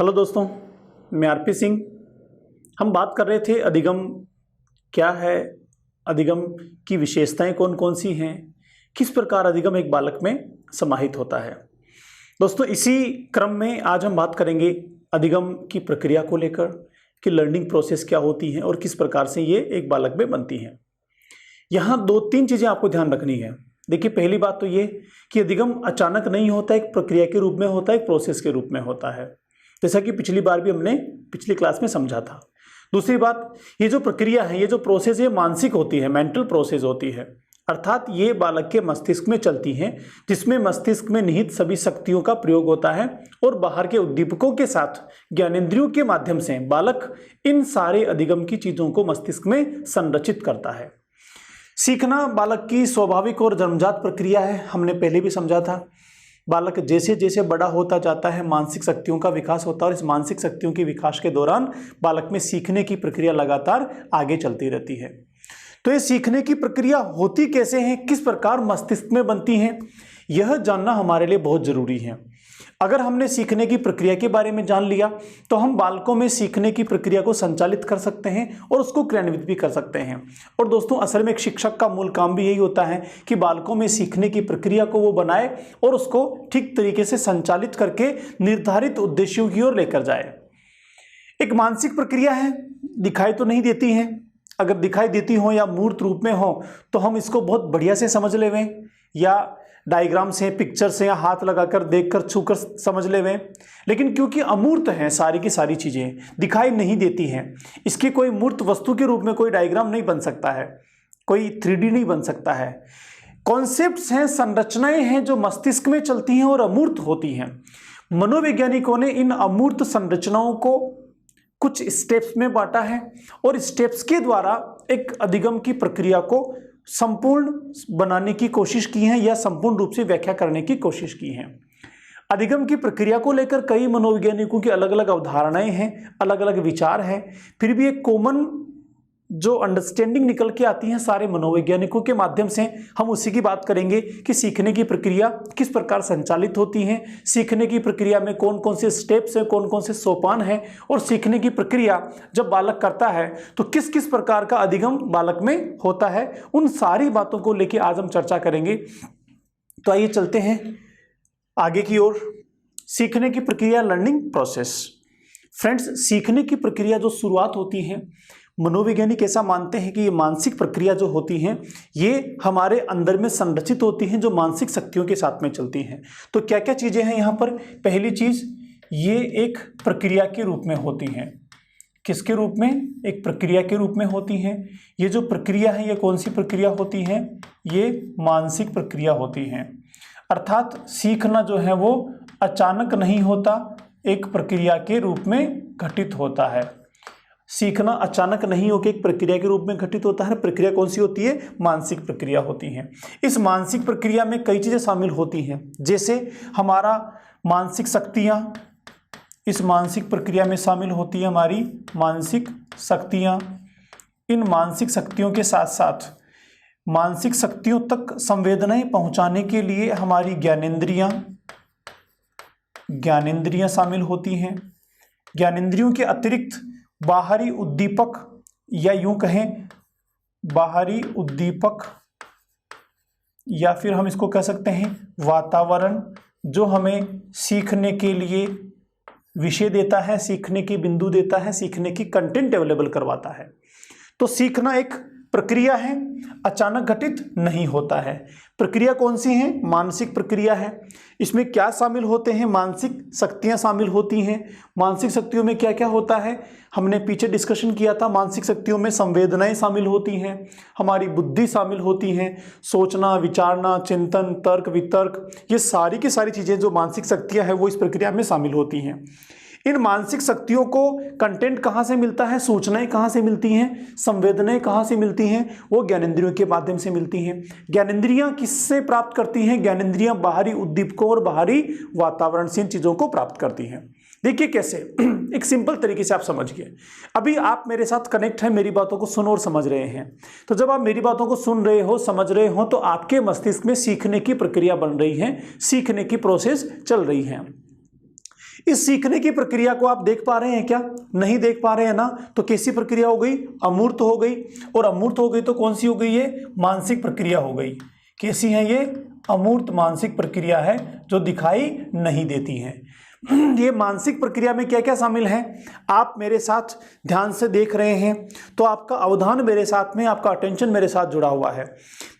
Hello दोस्तों, मैं RP Singh. हम बात कर रहे थे अधिगम क्या है, अधिगम की विशेषताएं कौन कौन सी हैं, किस प्रकार अधिगम एक बालक में समाहित होता है। दोस्तों, इसी क्रम में आज हम बात करेंगे अधिगम की प्रक्रिया को लेकर कि लर्निंग प्रोसेस क्या होती है और किस प्रकार से ये एक बालक में बनती है। यहाँ दो तीन चीज़ें आपको ध्यान रखनी है। देखिए, पहली बात तो ये कि अधिगम अचानक नहीं होता, एक प्रक्रिया के रूप में होता है, एक प्रोसेस के रूप में होता है, जैसा कि पिछली बार भी हमने पिछली क्लास में समझा था। दूसरी बात, ये जो प्रक्रिया है, ये जो प्रोसेस है, मानसिक होती है, मेंटल प्रोसेस होती है, अर्थात ये बालक के मस्तिष्क में चलती हैं, जिसमें मस्तिष्क में निहित सभी शक्तियों का प्रयोग होता है और बाहर के उद्दीपकों के साथ ज्ञानेंद्रियों के माध्यम से बालक इन सारे अधिगम की चीज़ों को मस्तिष्क में संरचित करता है। सीखना बालक की स्वाभाविक और जन्मजात प्रक्रिया है, हमने पहले भी समझा था। बालक जैसे जैसे बड़ा होता जाता है, मानसिक शक्तियों का विकास होता है और इस मानसिक शक्तियों के विकास के दौरान बालक में सीखने की प्रक्रिया लगातार आगे चलती रहती है। तो ये सीखने की प्रक्रिया होती कैसे है, किस प्रकार मस्तिष्क में बनती है, यह जानना हमारे लिए बहुत जरूरी है। अगर हमने सीखने की प्रक्रिया के बारे में जान लिया तो हम बालकों में सीखने की प्रक्रिया को संचालित कर सकते हैं और उसको क्रियान्वित भी कर सकते हैं। और दोस्तों, असल में एक शिक्षक का मूल काम भी यही होता है कि बालकों में सीखने की प्रक्रिया को वो बनाए और उसको ठीक तरीके से संचालित करके निर्धारित उद्देश्यों की ओर लेकर जाए। एक मानसिक प्रक्रिया है, दिखाई तो नहीं देती है, अगर दिखाई देती हो या मूर्त रूप में हो तो हम इसको बहुत बढ़िया से समझ लेवें, या डायग्राम से, पिक्चर से, या हाथ लगाकर, देखकर, छूकर समझ लेवें। लेकिन क्योंकि अमूर्त हैं, सारी की सारी चीज़ें दिखाई नहीं देती हैं, इसकी कोई मूर्त वस्तु के रूप में कोई डायग्राम नहीं बन सकता है, कोई 3D नहीं बन सकता है। कॉन्सेप्ट्स हैं, संरचनाएं हैं जो मस्तिष्क में चलती हैं और अमूर्त होती हैं। मनोवैज्ञानिकों ने इन अमूर्त संरचनाओं को कुछ स्टेप्स में बांटा है और स्टेप्स के द्वारा एक अधिगम की प्रक्रिया को संपूर्ण बनाने की कोशिश की है या संपूर्ण रूप से व्याख्या करने की कोशिश की है। अधिगम की प्रक्रिया को लेकर कई मनोवैज्ञानिकों की अलग अलग अवधारणाएं हैं, अलग अलग विचार हैं, फिर भी एक कॉमन जो अंडरस्टैंडिंग निकल के आती है सारे मनोवैज्ञानिकों के माध्यम से, हम उसी की बात करेंगे कि सीखने की प्रक्रिया किस प्रकार संचालित होती है, सीखने की प्रक्रिया में कौन कौन से स्टेप्स हैं, कौन कौन से सोपान हैं, और सीखने की प्रक्रिया जब बालक करता है तो किस किस प्रकार का अधिगम बालक में होता है। उन सारी बातों को लेकर आज हम चर्चा करेंगे। तो आइए चलते हैं आगे की ओर। सीखने की प्रक्रिया, लर्निंग प्रोसेस। फ्रेंड्स, सीखने की प्रक्रिया जो शुरुआत होती है, मनोवैज्ञानिक ऐसा मानते हैं कि ये मानसिक प्रक्रिया जो होती हैं ये हमारे अंदर में संरचित होती हैं, जो मानसिक शक्तियों के साथ में चलती हैं। तो क्या क्या चीज़ें हैं यहाँ पर? पहली चीज़, ये एक प्रक्रिया के रूप में होती हैं। किसके रूप में? एक प्रक्रिया के रूप में होती हैं। ये जो प्रक्रिया है, ये कौन सी प्रक्रिया होती है? ये मानसिक प्रक्रिया होती हैं। अर्थात सीखना जो है वो अचानक नहीं होता, एक प्रक्रिया के रूप में घटित होता है। सीखना अचानक नहीं होकर एक प्रक्रिया के रूप में घटित होता है। प्रक्रिया कौन सी होती है? मानसिक प्रक्रिया होती है। इस मानसिक प्रक्रिया में कई चीज़ें शामिल होती हैं, जैसे हमारा मानसिक शक्तियाँ, इस मानसिक प्रक्रिया में शामिल होती है हमारी मानसिक शक्तियाँ। इन मानसिक शक्तियों के साथ साथ मानसिक शक्तियों तक संवेदनाएं पहुंचाने के लिए हमारी ज्ञानेंद्रियां शामिल होती हैं। ज्ञानेंद्रियों के अतिरिक्त बाहरी उद्दीपक, या यूं कहें बाहरी उद्दीपक, या फिर हम इसको कह सकते हैं वातावरण, जो हमें सीखने के लिए विषय देता है, सीखने की बिंदु देता है, सीखने की कंटेंट अवेलेबल करवाता है। तो सीखना एक प्रक्रिया है, अचानक घटित नहीं होता है। प्रक्रिया कौन सी है? मानसिक प्रक्रिया है। इसमें क्या शामिल होते हैं? मानसिक शक्तियां शामिल होती हैं। मानसिक शक्तियों में क्या क्या होता है हमने पीछे डिस्कशन किया था। मानसिक शक्तियों में संवेदनाएं शामिल होती हैं, हमारी बुद्धि शामिल होती हैं, सोचना, विचारना, चिंतन, तर्क, वितर्क, ये सारी की सारी चीज़ें जो मानसिक शक्तियाँ हैं वो इस प्रक्रिया में शामिल होती हैं। इन मानसिक शक्तियों को कंटेंट कहाँ से मिलता है? सूचनाएं कहाँ से मिलती हैं? संवेदनाएं कहाँ से मिलती हैं? वो ज्ञानेंद्रियों के माध्यम से मिलती हैं। ज्ञानेंद्रियां किससे प्राप्त करती हैं? ज्ञानेंद्रियां बाहरी उद्दीपकों और बाहरी वातावरण से इन चीज़ों को प्राप्त करती हैं। देखिए कैसे, एक सिंपल तरीके से आप समझिए। अभी आप मेरे साथ कनेक्ट हैं, मेरी बातों को सुन और समझ रहे हैं। तो जब आप मेरी बातों को सुन रहे हो, समझ रहे हो, तो आपके मस्तिष्क में सीखने की प्रक्रिया बन रही है, सीखने की प्रोसेस चल रही है। इस सीखने की प्रक्रिया को आप देख पा रहे हैं क्या? नहीं देख पा रहे हैं ना? तो कैसी प्रक्रिया हो गई? अमूर्त हो गई। और अमूर्त हो गई तो कौन सी हो गई? ये मानसिक प्रक्रिया हो गई। कैसी है ये? अमूर्त मानसिक प्रक्रिया है जो दिखाई नहीं देती है। ये मानसिक प्रक्रिया में क्या क्या शामिल है? आप मेरे साथ ध्यान से देख रहे हैं तो आपका अवधान मेरे साथ में, आपका अटेंशन मेरे साथ जुड़ा हुआ है।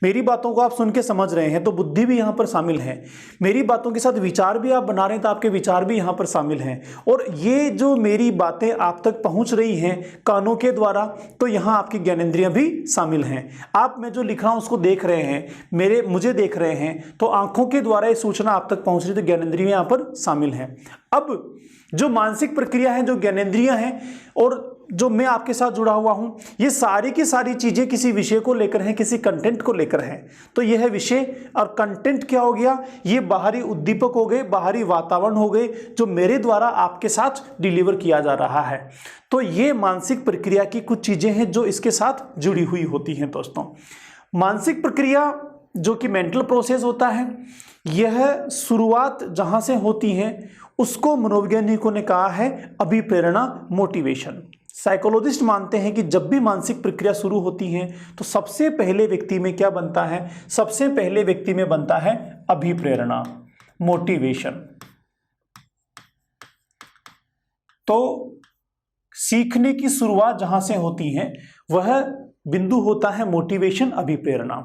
मेरी बातों को आप सुन के समझ रहे हैं तो बुद्धि भी यहाँ पर शामिल है। मेरी बातों के साथ विचार भी आप बना रहे हैं तो आपके विचार भी यहाँ पर शामिल हैं। और ये जो मेरी बातें आप तक पहुँच रही हैं कानों के द्वारा, तो यहाँ आपकी ज्ञानेंद्रियाँ भी शामिल हैं। आप मैं जो लिख रहा हूँ उसको देख रहे हैं, मुझे देख रहे हैं, तो आंखों के द्वारा ये सूचना आप तक पहुँच रही है, तो ज्ञानेंद्रियाँ यहाँ पर शामिल हैं। अब जो मानसिक प्रक्रिया है, जो ज्ञानेंद्रियां हैं और जो मैं आपके साथ जुड़ा हुआ हूं, ये सारी की सारी चीजें किसी विषय को लेकर हैं, किसी कंटेंट को लेकर हैं। तो यह विषय और कंटेंट क्या हो गया? ये बाहरी उद्दीपक हो गए, बाहरी वातावरण हो गए जो मेरे द्वारा आपके साथ डिलीवर किया जा रहा है। तो ये मानसिक प्रक्रिया की कुछ चीजें हैं जो इसके साथ जुड़ी हुई होती हैं। दोस्तों, मानसिक प्रक्रिया जो कि मेंटल प्रोसेस होता है, यह शुरुआत जहां से होती है उसको मनोवैज्ञानिकों ने कहा है अभिप्रेरणा, मोटिवेशन। साइकोलॉजिस्ट मानते हैं कि जब भी मानसिक प्रक्रिया शुरू होती है तो सबसे पहले व्यक्ति में क्या बनता है? सबसे पहले व्यक्ति में बनता है अभिप्रेरणा, मोटिवेशन। तो सीखने की शुरुआत जहां से होती है वह बिंदु होता है मोटिवेशन, अभिप्रेरणा।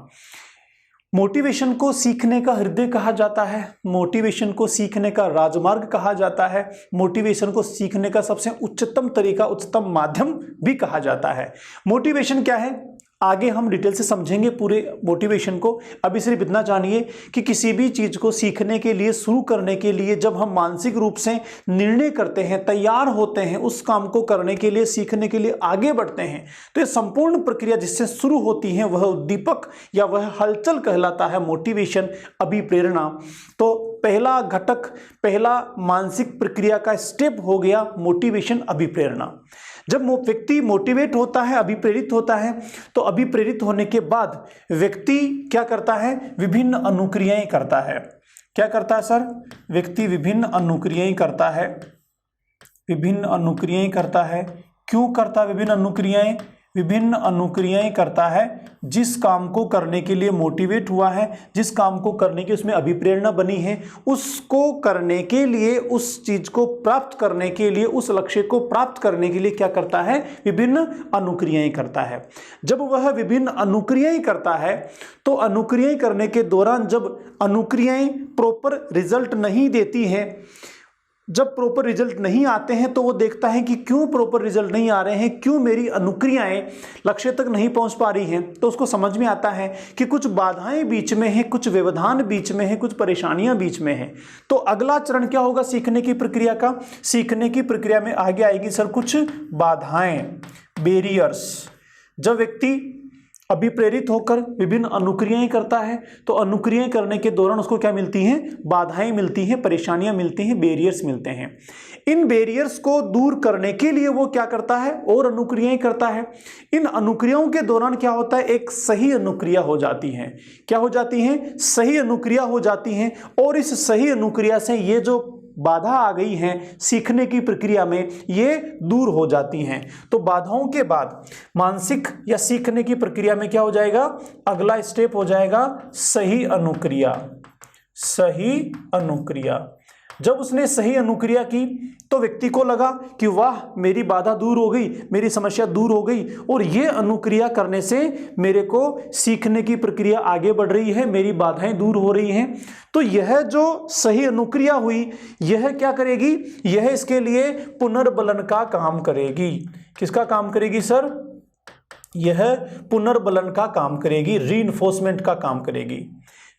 मोटिवेशन को सीखने का हृदय कहा जाता है, मोटिवेशन को सीखने का राजमार्ग कहा जाता है, मोटिवेशन को सीखने का सबसे उच्चतम तरीका, उच्चतम माध्यम भी कहा जाता है। मोटिवेशन क्या है आगे हम डिटेल से समझेंगे पूरे मोटिवेशन को। अभी सिर्फ इतना जानिए कि किसी भी चीज को सीखने के लिए, शुरू करने के लिए जब हम मानसिक रूप से निर्णय करते हैं, तैयार होते हैं उस काम को करने के लिए, सीखने के लिए आगे बढ़ते हैं, तो ये संपूर्ण प्रक्रिया जिससे शुरू होती है वह उद्दीपक या वह हलचल कहलाता है मोटिवेशन, अभिप्रेरणा। तो पहला घटक, पहला मानसिक प्रक्रिया का स्टेप हो गया मोटिवेशन, अभिप्रेरणा। जब व्यक्ति मोटिवेट होता है, अभिप्रेरित होता है, तो अभिप्रेरित होने के बाद व्यक्ति क्या करता है? विभिन्न अनुक्रियाएं करता है। क्या करता है सर? व्यक्ति विभिन्न अनुक्रियाएं करता है। विभिन्न अनुक्रियाएं करता है। क्यों करता है विभिन्न अनुक्रियाएं? विभिन्न अनुक्रियाएं करता है जिस काम को करने के लिए मोटिवेट हुआ है, जिस काम को करने की उसमें अभिप्रेरणा बनी है, उसको करने के लिए, उस चीज को प्राप्त करने के लिए, उस लक्ष्य को प्राप्त करने के लिए क्या करता है? विभिन्न अनुक्रियाएं करता है। जब वह विभिन्न अनुक्रियाएं करता है तो अनुक्रियाएं करने के दौरान जब अनुक्रियाएं प्रॉपर रिजल्ट नहीं देती हैं, जब प्रॉपर रिजल्ट नहीं आते हैं तो वो देखता है कि क्यों प्रॉपर रिजल्ट नहीं आ रहे हैं, क्यों मेरी अनुक्रियाएं लक्ष्य तक नहीं पहुंच पा रही हैं। तो उसको समझ में आता है कि कुछ बाधाएं बीच में हैं, कुछ व्यवधान बीच में हैं, कुछ परेशानियां बीच में हैं। तो अगला चरण क्या होगा सीखने की प्रक्रिया का? सीखने की प्रक्रिया में आगे आएगी सर कुछ बाधाएं, बैरियर्स। जब व्यक्ति अभिप्रेरित होकर विभिन्न अनुक्रियाएं करता है तो अनुक्रियाएं करने के दौरान उसको क्या मिलती हैं? बाधाएं मिलती हैं, परेशानियां मिलती हैं, बैरियर्स मिलते हैं। इन बैरियर्स को दूर करने के लिए वो क्या करता है? और अनुक्रियाएं करता है। इन अनुक्रियाओं के दौरान क्या होता है? एक सही अनुक्रिया हो जाती है। क्या हो जाती है? सही अनुक्रिया हो जाती है। और इस सही अनुक्रिया से ये जो बाधा आ गई हैं सीखने की प्रक्रिया में, ये दूर हो जाती हैं। तो बाधाओं के बाद मानसिक या सीखने की प्रक्रिया में क्या हो जाएगा? अगला स्टेप हो जाएगा सही अनुक्रिया। सही अनुक्रिया। जब उसने सही अनुक्रिया की तो व्यक्ति को लगा कि वाह, मेरी बाधा दूर हो गई, मेरी समस्या दूर हो गई, और ये अनुक्रिया करने से मेरे को सीखने की प्रक्रिया आगे बढ़ रही है, मेरी बाधाएं दूर हो रही हैं। तो यह जो सही अनुक्रिया हुई, यह क्या करेगी? यह इसके लिए पुनर्बलन का काम करेगी। किसका काम करेगी सर? यह पुनर्बलन का काम करेगी, रीइंफोर्समेंट का काम करेगी।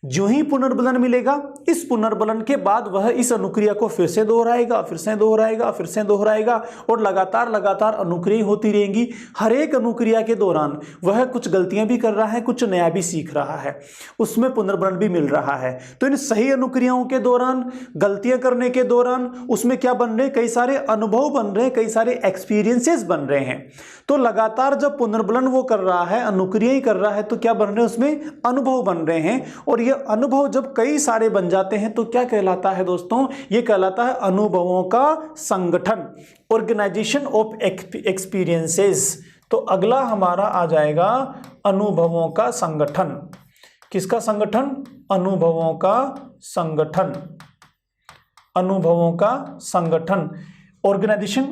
जो ही पुनर्बलन मिलेगा, इस पुनर्बलन के बाद वह इस अनुक्रिया को फिर से दोहराएगा, फिर से दोहराएगा, फिर से दोहराएगा, और लगातार लगातार अनुक्रिया होती रहेंगी। हर एक अनुक्रिया के दौरान वह कुछ गलतियां भी कर रहा है, कुछ नया भी सीख रहा है, उसमें पुनर्बलन भी मिल रहा है। तो इन सही अनुक्रियाओं के दौरान, गलतियां करने के दौरान उसमें क्या बन रहे? कई सारे अनुभव बन रहे हैं, कई सारे एक्सपीरियंसेस बन रहे हैं। तो लगातार जब पुनर्बलन वो कर रहा है, अनुक्रिया ही कर रहा है, तो क्या बन रहे हैं? उसमें अनुभव बन रहे हैं। और ये अनुभव जब कई सारे बन जाते हैं तो क्या कहलाता है दोस्तों? ये कहलाता है अनुभवों का संगठन, ऑर्गेनाइजेशन ऑफ एक्सपीरियंसेस। तो अगला हमारा आ जाएगा अनुभवों का संगठन। किसका संगठन? अनुभवों का संगठन। अनुभवों का संगठन, ऑर्गेनाइजेशन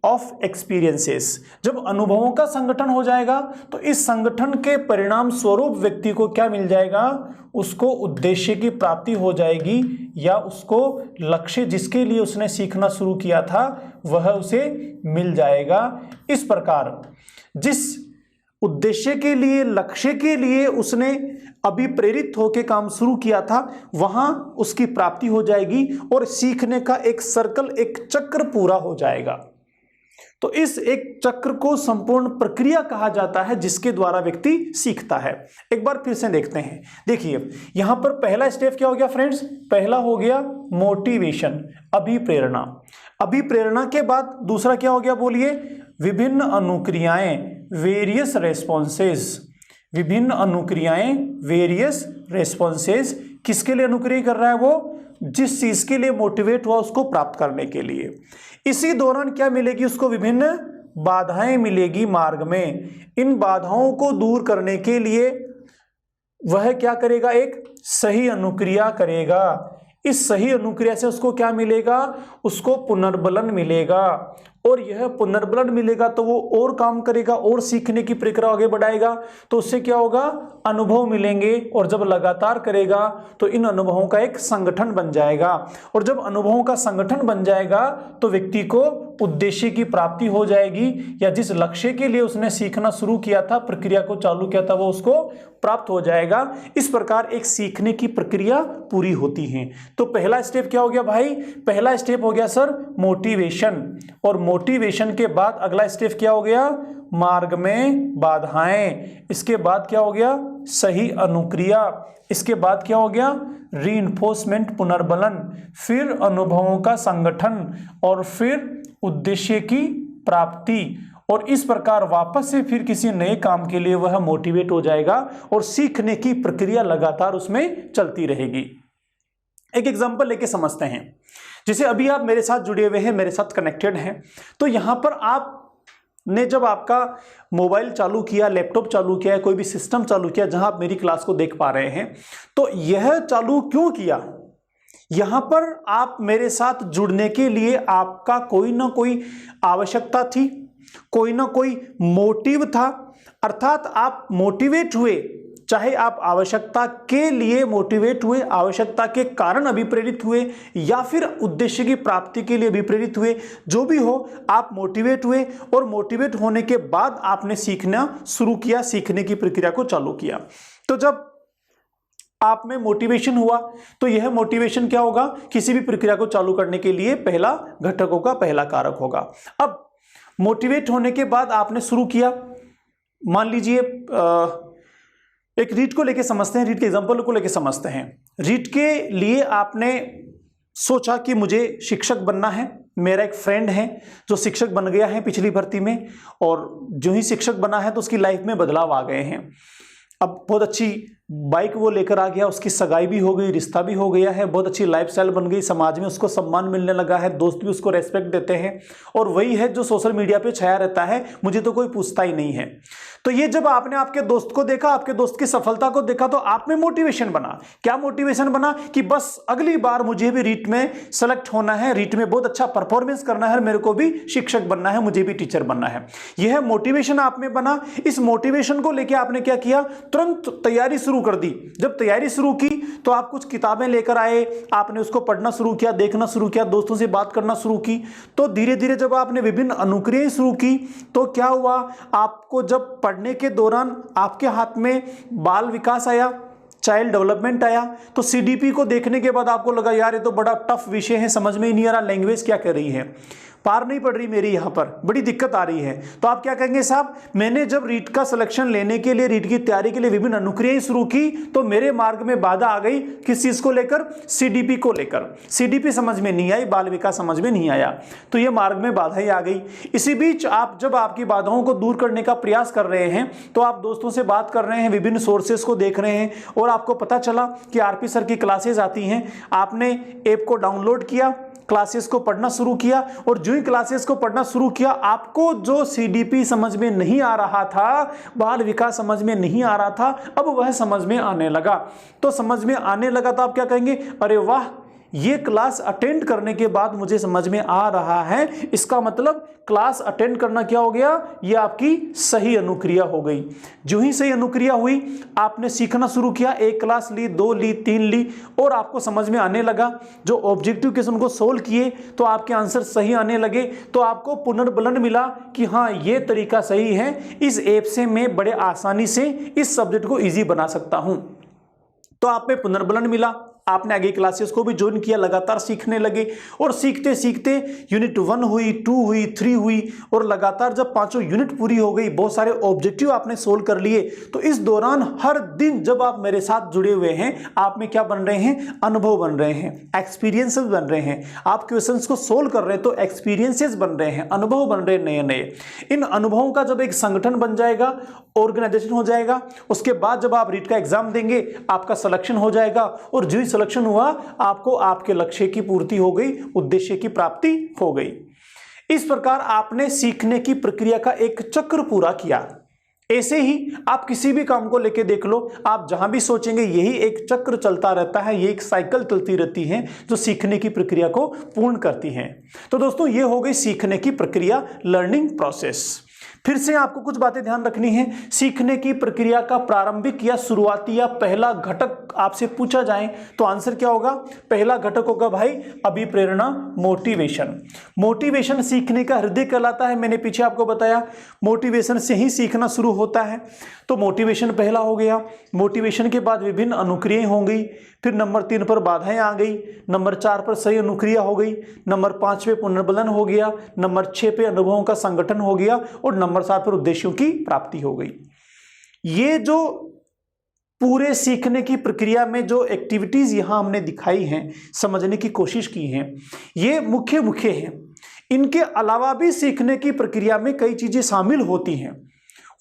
ऑफ एक्सपीरियंसेस। जब अनुभवों का संगठन हो जाएगा तो इस संगठन के परिणाम स्वरूप व्यक्ति को क्या मिल जाएगा? उसको उद्देश्य की प्राप्ति हो जाएगी, या उसको लक्ष्य जिसके लिए उसने सीखना शुरू किया था वह उसे मिल जाएगा। इस प्रकार जिस उद्देश्य के लिए, लक्ष्य के लिए उसने अभी प्रेरित होकर काम शुरू किया था वहां उसकी प्राप्ति हो जाएगी और सीखने का एक सर्कल, एक चक्र पूरा हो जाएगा। तो इस एक चक्र को संपूर्ण प्रक्रिया कहा जाता है जिसके द्वारा व्यक्ति सीखता है। एक बार फिर से देखते हैं। देखिए यहां पर पहला स्टेप क्या हो गया फ्रेंड्स? पहला हो गया मोटिवेशन, अभिप्रेरणा। अभिप्रेरणा के बाद दूसरा क्या हो गया बोलिए? विभिन्न अनुक्रियाएं, वेरियस रेस्पॉन्सेस। विभिन्न अनुक्रियाएं, वेरियस रेस्पॉन्सेस। किसके लिए अनुक्रिया कर रहा है वो? जिस चीज के लिए मोटिवेट हुआ उसको प्राप्त करने के लिए। इसी दौरान क्या मिलेगी उसको? विभिन्न बाधाएं मिलेगी मार्ग में। इन बाधाओं को दूर करने के लिए वह क्या करेगा? एक सही अनुक्रिया करेगा। इस सही अनुक्रिया से उसको क्या मिलेगा? उसको पुनर्बलन मिलेगा, और यह पुनर्बलन मिलेगा तो वो और काम करेगा और सीखने की प्रक्रिया आगे बढ़ाएगा। तो उससे क्या होगा? अनुभव मिलेंगे, और जब लगातार करेगा तो इन अनुभवों का एक संगठन बन जाएगा, और जब अनुभवों का संगठन बन जाएगा तो व्यक्ति को उद्देश्य की प्राप्ति हो जाएगी, या जिस लक्ष्य के लिए उसने सीखना शुरू किया था, प्रक्रिया को चालू किया था, वो उसको प्राप्त हो जाएगा। इस प्रकार एक सीखने की प्रक्रिया पूरी होती है। तो पहला स्टेप क्या हो गया भाई? पहला स्टेप हो गया सर मोटिवेशन, और मोटिवेशन के बाद अगला स्टेप क्या हो गया? मार्ग में बाधाएं। इसके बाद क्या हो गया? सही अनुक्रिया। इसके बाद क्या हो गया? रीइंफोर्समेंट, पुनर्बलन। फिर अनुभवों का संगठन, और फिर उद्देश्य की प्राप्ति। और इस प्रकार वापस से फिर किसी नए काम के लिए वह मोटिवेट हो जाएगा, और सीखने की प्रक्रिया लगातार उसमें चलती रहेगी। एक एग्जांपल लेके समझते हैं। जैसे अभी आप मेरे साथ जुड़े हुए हैं, मेरे साथ कनेक्टेड हैं, तो यहां पर आपने जब आपका मोबाइल चालू किया, लैपटॉप चालू किया, कोई भी सिस्टम चालू किया जहां आप मेरी क्लास को देख पा रहे हैं, तो यह चालू क्यों किया? यहां पर आप मेरे साथ जुड़ने के लिए आपका कोई ना कोई आवश्यकता थी, कोई ना कोई मोटिव था, अर्थात आप मोटिवेट हुए। चाहे आप आवश्यकता के लिए मोटिवेट हुए, आवश्यकता के कारण अभिप्रेरित हुए, या फिर उद्देश्य की प्राप्ति के लिए अभिप्रेरित हुए, जो भी हो आप मोटिवेट हुए, और मोटिवेट होने के बाद आपने सीखना शुरू किया, सीखने की प्रक्रिया को चालू किया। तो जब आप में मोटिवेशन हुआ तो यह मोटिवेशन क्या होगा? किसी भी प्रक्रिया को चालू करने के लिए पहला घटक होगा, पहला कारक होगा। अब मोटिवेट होने के बाद आपने शुरू किया, मान लीजिए एक रीट को लेके समझते हैं, रीट के एग्जांपल को लेके समझते हैं। रीट के लिए आपने सोचा कि मुझे शिक्षक बनना है। मेरा एक फ्रेंड है जो शिक्षक बन गया है पिछली भर्ती में, और जो ही शिक्षक बना है तो उसकी लाइफ में बदलाव आ गए हैं। अब बहुत अच्छी बाइक वो लेकर आ गया, उसकी सगाई भी हो गई, रिश्ता भी हो गया है, बहुत अच्छी लाइफस्टाइल बन गई, समाज में उसको सम्मान मिलने लगा है, दोस्त भी उसको रेस्पेक्ट देते हैं, और वही है जो सोशल मीडिया पे छाया रहता है, मुझे तो कोई पूछता ही नहीं है। तो ये जब आपने आपके दोस्त को देखा, आपके दोस्त की सफलता को देखा, तो आप में मोटिवेशन बना। क्या मोटिवेशन बना? कि बस अगली बार मुझे भी रीट में सेलेक्ट होना है, रीट में बहुत अच्छा परफॉर्मेंस करना है, मेरे को भी शिक्षक बनना है, मुझे भी टीचर बनना है। यह मोटिवेशन आप में बना। इस मोटिवेशन को लेकर आपने क्या किया? तुरंत तैयारी शुरू कर दी। जब तैयारी शुरू की तो आप कुछ किताबें लेकर आए, आपने उसको पढ़ना शुरू किया, देखना शुरू किया, दोस्तों से बात करना शुरू की। तो धीरे धीरे जब आपने विभिन्न अनुक्रियाएं शुरू की तो क्या हुआ? आपको जब पढ़ने के दौरान आपके हाथ में बाल विकास आया, चाइल्ड डेवलपमेंट आया, तो सीडीपी को देखने के बाद आपको लगा यार ये तो बड़ा टफ विषय है, समझ में ही नहीं आ रहा लैंग्वेज क्या कर रही है। पार नहीं पड़ रही मेरी, यहाँ पर बड़ी दिक्कत आ रही है। तो आप क्या कहेंगे साहब, मैंने जब रीट का सिलेक्शन लेने के लिए, रीट की तैयारी के लिए विभिन्न अनुक्रियाएं शुरू की तो मेरे मार्ग में बाधा आ गई। किस चीज को लेकर? सीडीपी को लेकर। सीडीपी समझ में नहीं आई, बाल विकास समझ में नहीं आया, तो ये मार्ग में बाधा ही आ गई। इसी बीच आप जब आपकी बाधाओं को दूर करने का प्रयास कर रहे हैं तो आप दोस्तों से बात कर रहे हैं, विभिन्न सोर्सेस को देख रहे हैं और आपको पता चला कि आरपी सर की क्लासेस आती हैं। आपने ऐप को डाउनलोड किया, क्लासेस को पढ़ना शुरू किया और जो ही क्लासेस को पढ़ना शुरू किया, आपको जो सीडीपी समझ में नहीं आ रहा था, बाल विकास समझ में नहीं आ रहा था, अब वह समझ में आने लगा। तो समझ में आने लगा तो आप क्या कहेंगे, अरे वाह, ये क्लास अटेंड करने के बाद मुझे समझ में आ रहा है, इसका मतलब क्लास अटेंड करना क्या हो गया, ये आपकी सही अनुक्रिया हो गई। जो ही सही अनुक्रिया हुई, आपने सीखना शुरू किया, एक क्लास ली, 2 ली, 3 ली और आपको समझ में आने लगा। जो ऑब्जेक्टिव क्वेश्चन को सोल्व किए तो आपके आंसर सही आने लगे, तो आपको पुनर्बलन मिला कि हाँ, ये तरीका सही है, इस ऐप से मैं बड़े आसानी से इस सब्जेक्ट को ईजी बना सकता हूं। तो आप में पुनर्बलन मिला, आपने आगे क्लासेस को भी ज्वाइन किया, लगातार सीखने लगे और सीखते सीखते यूनिट 1 हुई, 2 हुई, 3 हुई और लगातार जब 5 यूनिट पूरी हो गई, बहुत सारे ऑब्जेक्टिव आपने सोल्व कर लिए। तो इस दौरान हर दिन जब आप मेरे साथ जुड़े हुए हैं, आप में क्या बन रहे हैं, अनुभव बन रहे हैं, एक्सपीरियंसेस बन रहे हैं। आप क्वेश्चंस को सोल्व कर रहे हैं तो एक्सपीरियंसेस बन रहे हैं, अनुभव बन रहे हैं नए नए। इन अनुभवों का जब एक संगठन बन जाएगा, ऑर्गेनाइजेशन हो जाएगा, उसके बाद जब आप रीट का एग्जाम देंगे, आपका सिलेक्शन हो जाएगा और जो सिलेक्शन हुआ, आपको आपके लक्ष्य की पूर्ति हो गई, उद्देश्य की प्राप्ति हो गई। इस प्रकार आपने सीखने की प्रक्रिया का एक चक्र पूरा किया। ऐसे ही आप किसी भी काम को लेके देख लो, आप जहां भी सोचेंगे यही एक चक्र चलता रहता है, ये एक साइकिल चलती रहती है जो सीखने की प्रक्रिया को पूर्ण करती है। तो दोस्तों, ये हो गई सीखने की प्रक्रिया, लर्निंग प्रोसेस। फिर से आपको कुछ बातें ध्यान रखनी है। सीखने की प्रक्रिया का प्रारंभिक या शुरुआती या पहला घटक आपसे पूछा जाए तो आंसर क्या होगा? पहला घटक होगा भाई अभिप्रेरणा, मोटिवेशन। मोटिवेशन सीखने का हृदय कहलाता है। मैंने पीछे आपको बताया मोटिवेशन से ही सीखना शुरू होता है। तो मोटिवेशन पहला हो गया। मोटिवेशन के बाद विभिन्न अनुक्रियाएं होंगी, फिर नंबर 3 पर बाधाएं आ गई, नंबर 4 पर सही अनुक्रिया हो गई, नंबर 5 पे पुनर्बलन हो गया, नंबर 6 पे अनुभवों का संगठन हो गया और नंबर 7 पर उद्देश्यों की प्राप्ति हो गई। ये जो पूरे सीखने की प्रक्रिया में जो एक्टिविटीज यहां हमने दिखाई हैं, समझने की कोशिश की है, ये मुख्य हैं। इनके अलावा भी सीखने की प्रक्रिया में कई चीजें शामिल होती हैं।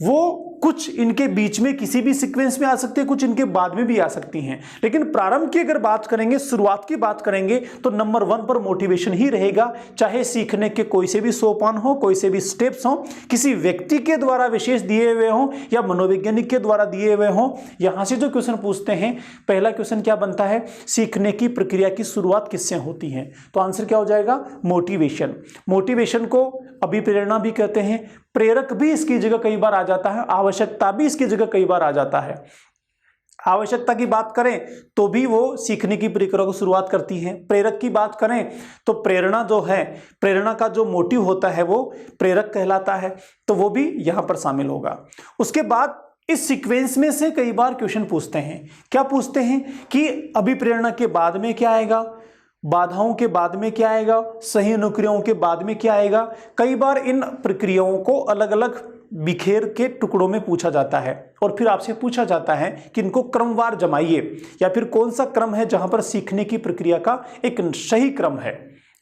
वो कुछ इनके बीच में किसी भी सीक्वेंस में आ सकती है, कुछ इनके बाद में भी आ सकती हैं। लेकिन प्रारंभ की अगर बात करेंगे, शुरुआत की बात करेंगे, तो नंबर 1 पर मोटिवेशन ही रहेगा। चाहे सीखने के कोई से भी सोपान हो, कोई से भी स्टेप्स हो, किसी व्यक्ति के द्वारा विशेष दिए हुए हो या मनोवैज्ञानिक के द्वारा दिए हुए हो। यहां से जो क्वेश्चन पूछते हैं, पहला क्वेश्चन क्या बनता है? सीखने की प्रक्रिया की शुरुआत किससे होती है? तो आंसर क्या हो जाएगा? मोटिवेशन। मोटिवेशन को अभिप्रेरणा भी कहते हैं, प्रेरक भी इसकी जगह कई बार आ जाता है, आवश्यकता भी इसकी जगह कई बार आ जाता है। आवश्यकता की बात करें तो भी वो सीखने की प्रक्रिया को शुरुआत करती है। प्रेरक की बात करें तो प्रेरणा जो है, प्रेरणा का जो मोटिव होता है वो प्रेरक कहलाता है, तो वो भी यहां पर शामिल होगा। उसके बाद इस सीक्वेंस में से कई बार क्वेश्चन पूछते हैं। क्या पूछते हैं कि अभिप्रेरणा के बाद में क्या आएगा, बाधाओं के बाद में क्या आएगा, सही अनुक्रियाओं के बाद में क्या आएगा। कई बार इन प्रक्रियाओं को अलग अलग बिखेर के टुकड़ों में पूछा जाता है और फिर आपसे पूछा जाता है कि इनको क्रमवार जमाइए, या फिर कौन सा क्रम है जहां पर सीखने की प्रक्रिया का एक सही क्रम है।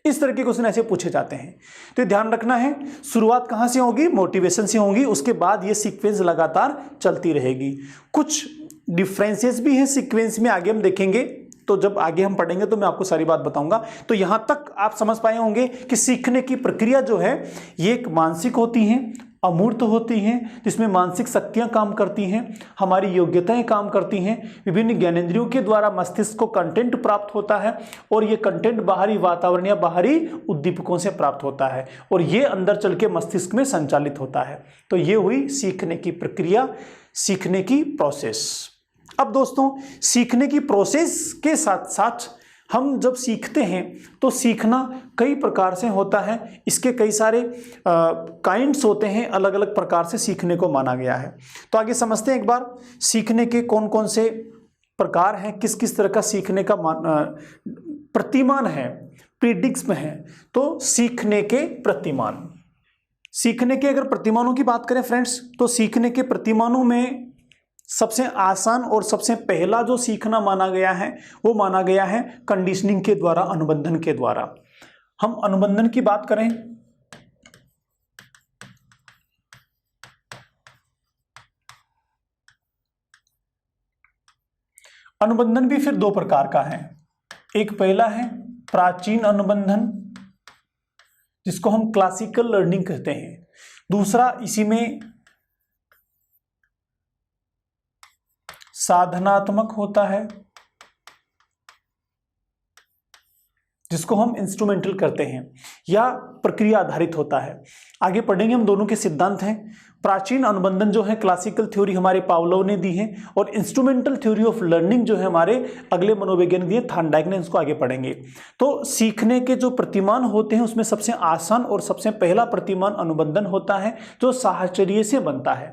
इस तरह के क्वेश्चन ऐसे पूछे जाते हैं। तो ध्यान रखना है, शुरुआत कहां से होगी? मोटिवेशन से होगी। उसके बाद ये सीक्वेंस लगातार चलती रहेगी। कुछ डिफरेंसेस भी हैं सीक्वेंस में, आगे हम देखेंगे। तो जब आगे हम पढ़ेंगे तो मैं आपको सारी बात बताऊंगा। तो यहां तक आप समझ पाए होंगे कि सीखने की प्रक्रिया जो है ये एक मानसिक होती है, अमूर्त होती हैं, जिसमें मानसिक शक्तियां काम करती हैं, हमारी योग्यताएं काम करती हैं, विभिन्न ज्ञानेंद्रियों के द्वारा मस्तिष्क को कंटेंट प्राप्त होता है और ये कंटेंट बाहरी वातावरण या बाहरी उद्दीपकों से प्राप्त होता है और ये अंदर चल के मस्तिष्क में संचालित होता है। तो ये हुई सीखने की प्रक्रिया, सीखने की प्रोसेस। अब दोस्तों, सीखने की प्रोसेस के साथ साथ हम जब सीखते हैं तो सीखना कई प्रकार से होता है। इसके कई सारे काइंड्स होते हैं, अलग अलग प्रकार से सीखने को माना गया है। तो आगे समझते हैं एक बार सीखने के कौन कौन से प्रकार हैं, किस किस तरह का सीखने का प्रतिमान है, प्रीडिक्स में है, तो सीखने के प्रतिमान। सीखने के अगर प्रतिमानों की बात करें फ्रेंड्स, तो सीखने के प्रतिमानों में सबसे आसान और सबसे पहला जो सीखना माना गया है वो माना गया है कंडीशनिंग के द्वारा, अनुबंधन के द्वारा। हम अनुबंधन की बात करें, अनुबंधन भी फिर दो प्रकार का है। एक पहला है प्राचीन अनुबंधन, जिसको हम क्लासिकल लर्निंग कहते हैं। दूसरा इसी में साधनात्मक होता है, जिसको हम इंस्ट्रूमेंटल करते हैं, या प्रक्रिया आधारित होता है। आगे पढ़ेंगे हम, दोनों के सिद्धांत हैं। प्राचीन अनुबंधन जो है क्लासिकल थ्योरी हमारे पावलोव ने दी है, और इंस्ट्रूमेंटल थ्योरी ऑफ लर्निंग जो है हमारे अगले मनोवैज्ञानिक दिए थॉर्नडाइक ने, इसको आगे पढ़ेंगे। तो सीखने के जो प्रतिमान होते हैं उसमें सबसे आसान और सबसे पहला प्रतिमान अनुबंधन होता है, जो साहचर्य से बनता है।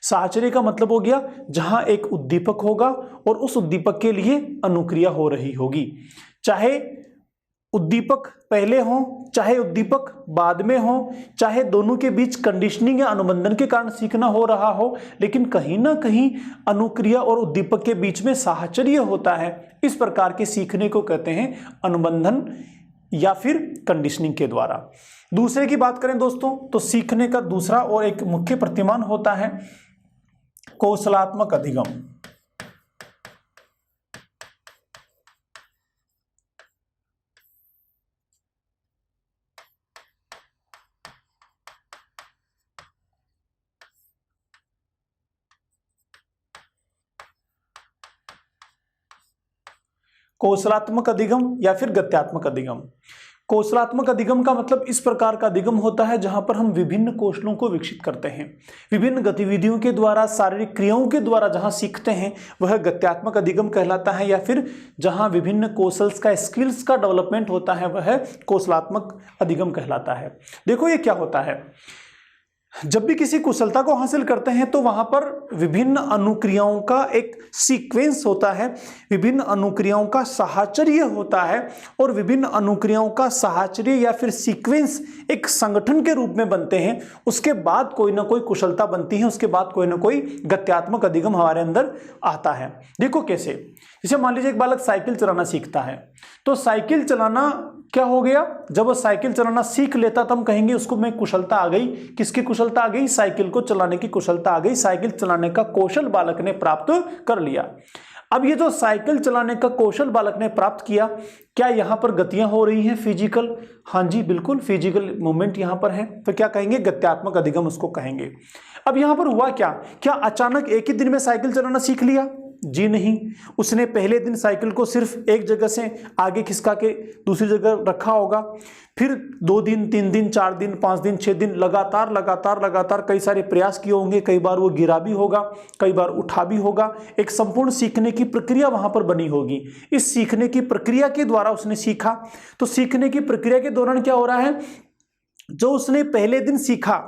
साहचर्य का मतलब हो गया जहां एक उद्दीपक होगा और उस उद्दीपक के लिए अनुक्रिया हो रही होगी, चाहे उद्दीपक पहले हो चाहे उद्दीपक बाद में हो, चाहे दोनों के बीच कंडीशनिंग या अनुबंधन के कारण सीखना हो रहा हो, लेकिन कहीं ना कहीं अनुक्रिया और उद्दीपक के बीच में साहचर्य होता है। इस प्रकार के सीखने को कहते हैं अनुबंधन या फिर कंडीशनिंग के द्वारा। दूसरे की बात करें दोस्तों, तो सीखने का दूसरा और एक मुख्य प्रतिमान होता है कौशलात्मक अधिगम। कौशलात्मक अधिगम या फिर गत्यात्मक अधिगम। कौशलात्मक अधिगम का मतलब इस प्रकार का अधिगम होता है जहां पर हम विभिन्न कौशलों को विकसित करते हैं, विभिन्न गतिविधियों के द्वारा, शारीरिक क्रियाओं के द्वारा जहां सीखते हैं वह गत्यात्मक अधिगम कहलाता है, या फिर जहां विभिन्न कौशल्स का, स्किल्स का डेवलपमेंट होता है वह कौशलात्मक अधिगम कहलाता है। देखो ये क्या होता है, जब भी किसी कुशलता को हासिल करते हैं तो वहां पर विभिन्न अनुक्रियाओं का एक सीक्वेंस होता है, विभिन्न अनुक्रियाओं का साहचर्य होता है, और विभिन्न अनुक्रियाओं का साहचर्य या फिर सीक्वेंस एक संगठन के रूप में बनते हैं। उसके बाद कोई ना कोई कुशलता बनती है, उसके बाद कोई ना कोई गत्यात्मक अधिगम हमारे अंदर आता है। देखो कैसे, जैसे मान लीजिए एक बालक साइकिल चलाना सीखता है, तो साइकिल चलाना क्या हो गया, जब वो साइकिल चलाना सीख लेता तब हम कहेंगे उसको में कुशलता आ गई। किसकी कुशलता आ गई? साइकिल को चलाने की कुशलता आ गई, साइकिल चलाने का कौशल बालक ने प्राप्त कर लिया। अब ये जो साइकिल चलाने का कौशल बालक ने प्राप्त किया, क्या यहां पर गतियां हो रही हैं फिजिकल? हाँ जी बिल्कुल, फिजिकल मूवमेंट यहां पर है, तो क्या कहेंगे? गत्यात्मक अधिगम उसको कहेंगे। अब यहां पर हुआ क्या, क्या अचानक एक ही दिन में साइकिल चलाना सीख लिया? जी नहीं, उसने पहले दिन साइकिल को सिर्फ एक जगह से आगे खिसका के दूसरी जगह रखा होगा, फिर 2 दिन 3 दिन 4 दिन 5 दिन 6 दिन लगातार कई सारे प्रयास किए होंगे, कई बार वो गिरा भी होगा, कई बार उठा भी होगा, एक संपूर्ण सीखने की प्रक्रिया वहां पर बनी होगी। इस सीखने की प्रक्रिया के द्वारा उसने सीखा। तो सीखने की प्रक्रिया के दौरान क्या हो रहा है, जो उसने पहले दिन सीखा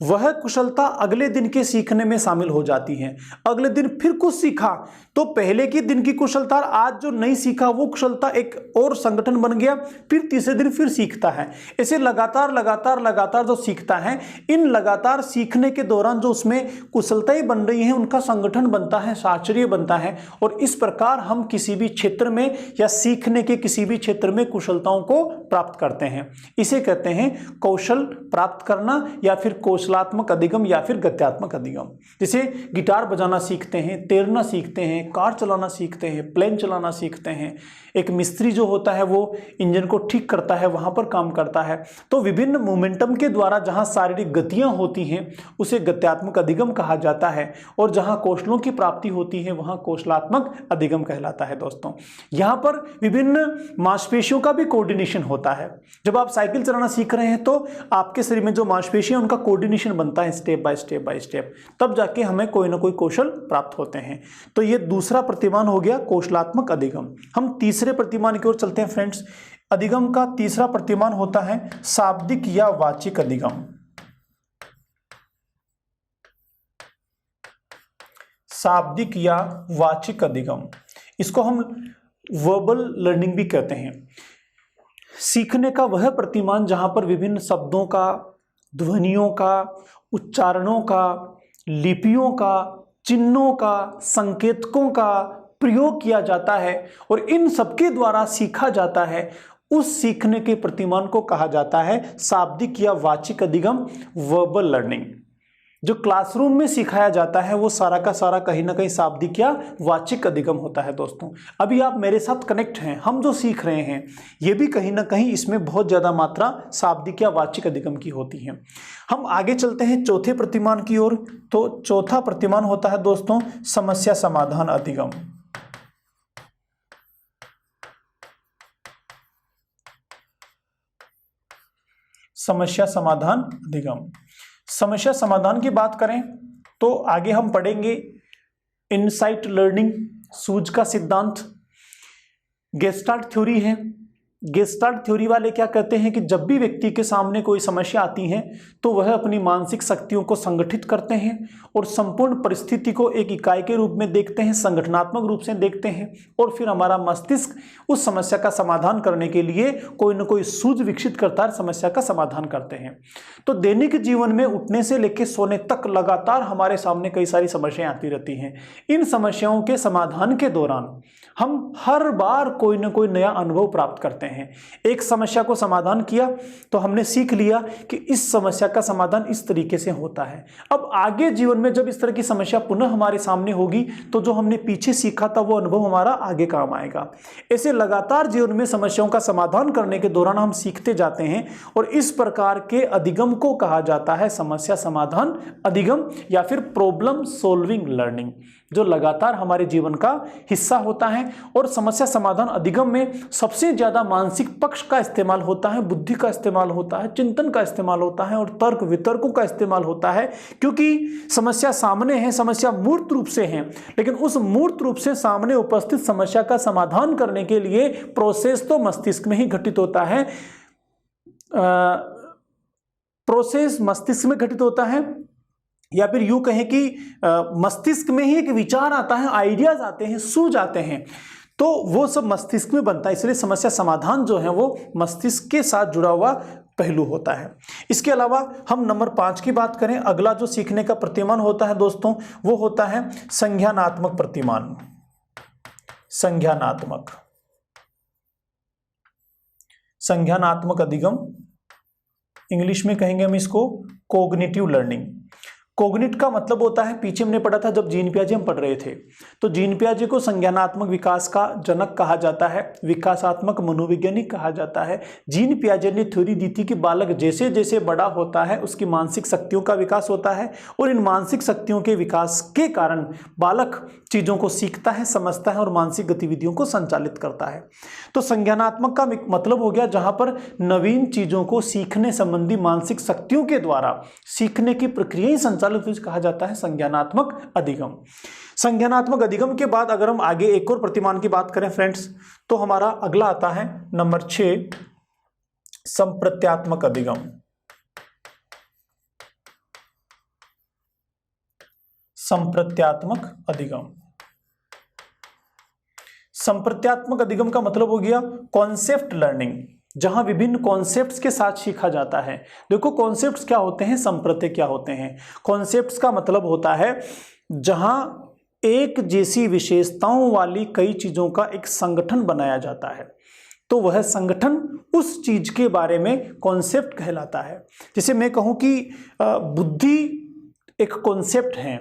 वह कुशलता अगले दिन के सीखने में शामिल हो जाती है। अगले दिन फिर कुछ सीखा तो पहले के दिन की कुशलता, आज जो नहीं सीखा वो कुशलता एक और संगठन बन गया, फिर तीसरे दिन फिर सीखता है। ऐसे लगातार जो सीखता है, इन लगातार सीखने के दौरान जो उसमें कुशलताएं बन रही हैं उनका संगठन बनता है, साहचर्य बनता है, और इस प्रकार हम किसी भी क्षेत्र में या सीखने के किसी भी क्षेत्र में कुशलताओं को प्राप्त करते हैं। इसे कहते हैं कौशल प्राप्त करना या फिर कौशलात्मक अधिगम या फिर गत्यात्मक अधिगम। जैसे गिटार बजाना सीखते हैं, तैरना सीखते हैं, कार चलाना सीखते हैं, प्लेन चलाना सीखते हैं, एक मिस्त्री जो होता है वो इंजन को ठीक करता है, वहां पर काम करता है। तो विभिन्न मोमेंटम के द्वारा जहां शारीरिक गतियां होती हैं उसे गत्यात्मक अधिगम कहा जाता है, और जहां कौशलों की प्राप्ति होती है वहां कौशलात्मक अधिगम कहलाता है। दोस्तों यहां पर विभिन्न मांसपेशियों का भी कोऑर्डिनेशन होता है। जब आप साइकिल चलाना सीख रहे हैं तो आपके शरीर में जो मांसपेशियां उनका कोऑर्डिनेशन बनता है स्टेप बाय स्टेप, तब जाके हमें कोई ना कोई कौशल प्राप्त होते हैं। तो ये दूसरा प्रतिमान हो गया कौशलात्मक अधिगम। हम तीसरे प्रतिमान की ओर चलते हैं फ्रेंड्स। अधिगम का तीसरा प्रतिमान होता है शाब्दिक या वाचिक अधिगम। शाब्दिक या वाचिक अधिगम, इसको हम वर्बल लर्निंग भी कहते हैं। सीखने का वह प्रतिमान जहां पर विभिन्न शब्दों का, ध्वनियों का, उच्चारणों का, लिपियों का, चिन्हों का, संकेतकों का प्रयोग किया जाता है और इन सबके द्वारा सीखा जाता है, उस सीखने के प्रतिमान को कहा जाता है शाब्दिक या वाचिक अधिगम, वर्बल लर्निंग। जो क्लासरूम में सिखाया जाता है वो सारा का सारा कहीं ना कहीं शाब्दिक या वाचिक अधिगम होता है। दोस्तों अभी आप मेरे साथ कनेक्ट हैं, हम जो सीख रहे हैं ये भी कहीं ना कहीं इसमें बहुत ज़्यादा मात्रा शाब्दिक या वाचिक अधिगम की होती है। हम आगे चलते हैं चौथे प्रतिमान की ओर। तो चौथा प्रतिमान होता है दोस्तों समस्या समाधान अधिगम। समस्या समाधान अधिगम। समस्या समाधान की बात करें तो आगे हम पढ़ेंगे इनसाइट लर्निंग, सूज का सिद्धांत, गेस्टाल्ट थ्योरी है। गेस्टाल्ट थ्योरी वाले क्या कहते हैं कि जब भी व्यक्ति के सामने कोई समस्या आती है तो वह अपनी मानसिक शक्तियों को संगठित करते हैं और संपूर्ण परिस्थिति को एक इकाई के रूप में देखते हैं, संगठनात्मक रूप से देखते हैं, और फिर हमारा मस्तिष्क उस समस्या का समाधान करने के लिए कोई न कोई सूझ विकसित करता है, समस्या का समाधान करते हैं। तो दैनिक जीवन में उठने से लेकर सोने तक लगातार हमारे सामने कई सारी समस्याएं आती रहती हैं। इन समस्याओं के समाधान के दौरान हम हर बार कोई न कोई नया अनुभव प्राप्त करते हैं। एक समस्या को समाधान किया तो हमने सीख लिया कि इस समस्या का समाधान इस तरीके से होता है। अब आगे जीवन में जब इस तरह की समस्या पुनः हमारे सामने होगी तो जो हमने पीछे सीखा था वो अनुभव हमारा आगे काम आएगा। ऐसे लगातार जीवन में समस्याओं का समाधान करने के दौरान हम सीखते जाते हैं और इस प्रकार के अधिगम को कहा जाता है समस्या समाधान अधिगम या फिर प्रॉब्लम सॉल्विंग लर्निंग, जो लगातार हमारे जीवन का हिस्सा होता है। और समस्या समाधान अधिगम में सबसे ज्यादा मानसिक पक्ष का इस्तेमाल होता है, बुद्धि का इस्तेमाल होता है, चिंतन का इस्तेमाल होता है और तर्क वितर्कों का इस्तेमाल होता है, क्योंकि समस्या सामने है, समस्या मूर्त रूप से है, लेकिन उस मूर्त रूप से सामने उपस्थित समस्या का समाधान करने के लिए प्रोसेस तो मस्तिष्क में ही घटित होता है। प्रोसेस मस्तिष्क में घटित होता है, या फिर यूं कहें कि मस्तिष्क में ही एक विचार आता है, आइडियाज आते हैं, सूझ आते हैं, तो वो सब मस्तिष्क में बनता है। इसलिए समस्या समाधान जो है वो मस्तिष्क के साथ जुड़ा हुआ पहलू होता है। इसके अलावा हम नंबर 5 की बात करें, अगला जो सीखने का प्रतिमान होता है दोस्तों वो होता है संज्ञानात्मक प्रतिमान। संज्ञानात्मक अधिगम, इंग्लिश में कहेंगे हम इसको कोग्निटिव लर्निंग। कोग्निट का मतलब होता है, पीछे हमने पढ़ा था जब जीन पियाजे हम पढ़ रहे थे, तो जीन पियाजे को संज्ञानात्मक विकास का जनक कहा जाता है, विकासात्मक मनोवैज्ञानिक कहा जाता है। जीन पियाजे ने थ्योरी दी थी कि बालक जैसे जैसे बड़ा होता है उसकी मानसिक शक्तियों का विकास होता है और इन मानसिक शक्तियों के विकास के कारण बालक चीजों को सीखता है, समझता है और मानसिक गतिविधियों को संचालित करता है। तो संज्ञानात्मक का मतलब हो गया जहां पर नवीन चीजों को सीखने संबंधी मानसिक शक्तियों के द्वारा सीखने की प्रक्रिया संचालित कहा जाता है संज्ञानात्मक अधिगम। संज्ञानात्मक अधिगम के बाद अगर हम आगे एक और प्रतिमान की बात करें फ्रेंड्स, तो हमारा अगला आता है नंबर 6 संप्रत्यात्मक अधिगम। संप्रत्यात्मक अधिगम। संप्रत्यात्मक अधिगम का मतलब हो गया कॉन्सेप्ट लर्निंग, जहां विभिन्न कॉन्सेप्ट्स के साथ सीखा जाता है। देखो कॉन्सेप्ट्स क्या होते हैं, संप्रत्यय क्या होते हैं। कॉन्सेप्ट्स का मतलब होता है जहां एक जैसी विशेषताओं वाली कई चीजों का एक संगठन बनाया जाता है, तो वह संगठन उस चीज के बारे में कॉन्सेप्ट कहलाता है। जैसे मैं कहूं कि बुद्धि एक कॉन्सेप्ट है,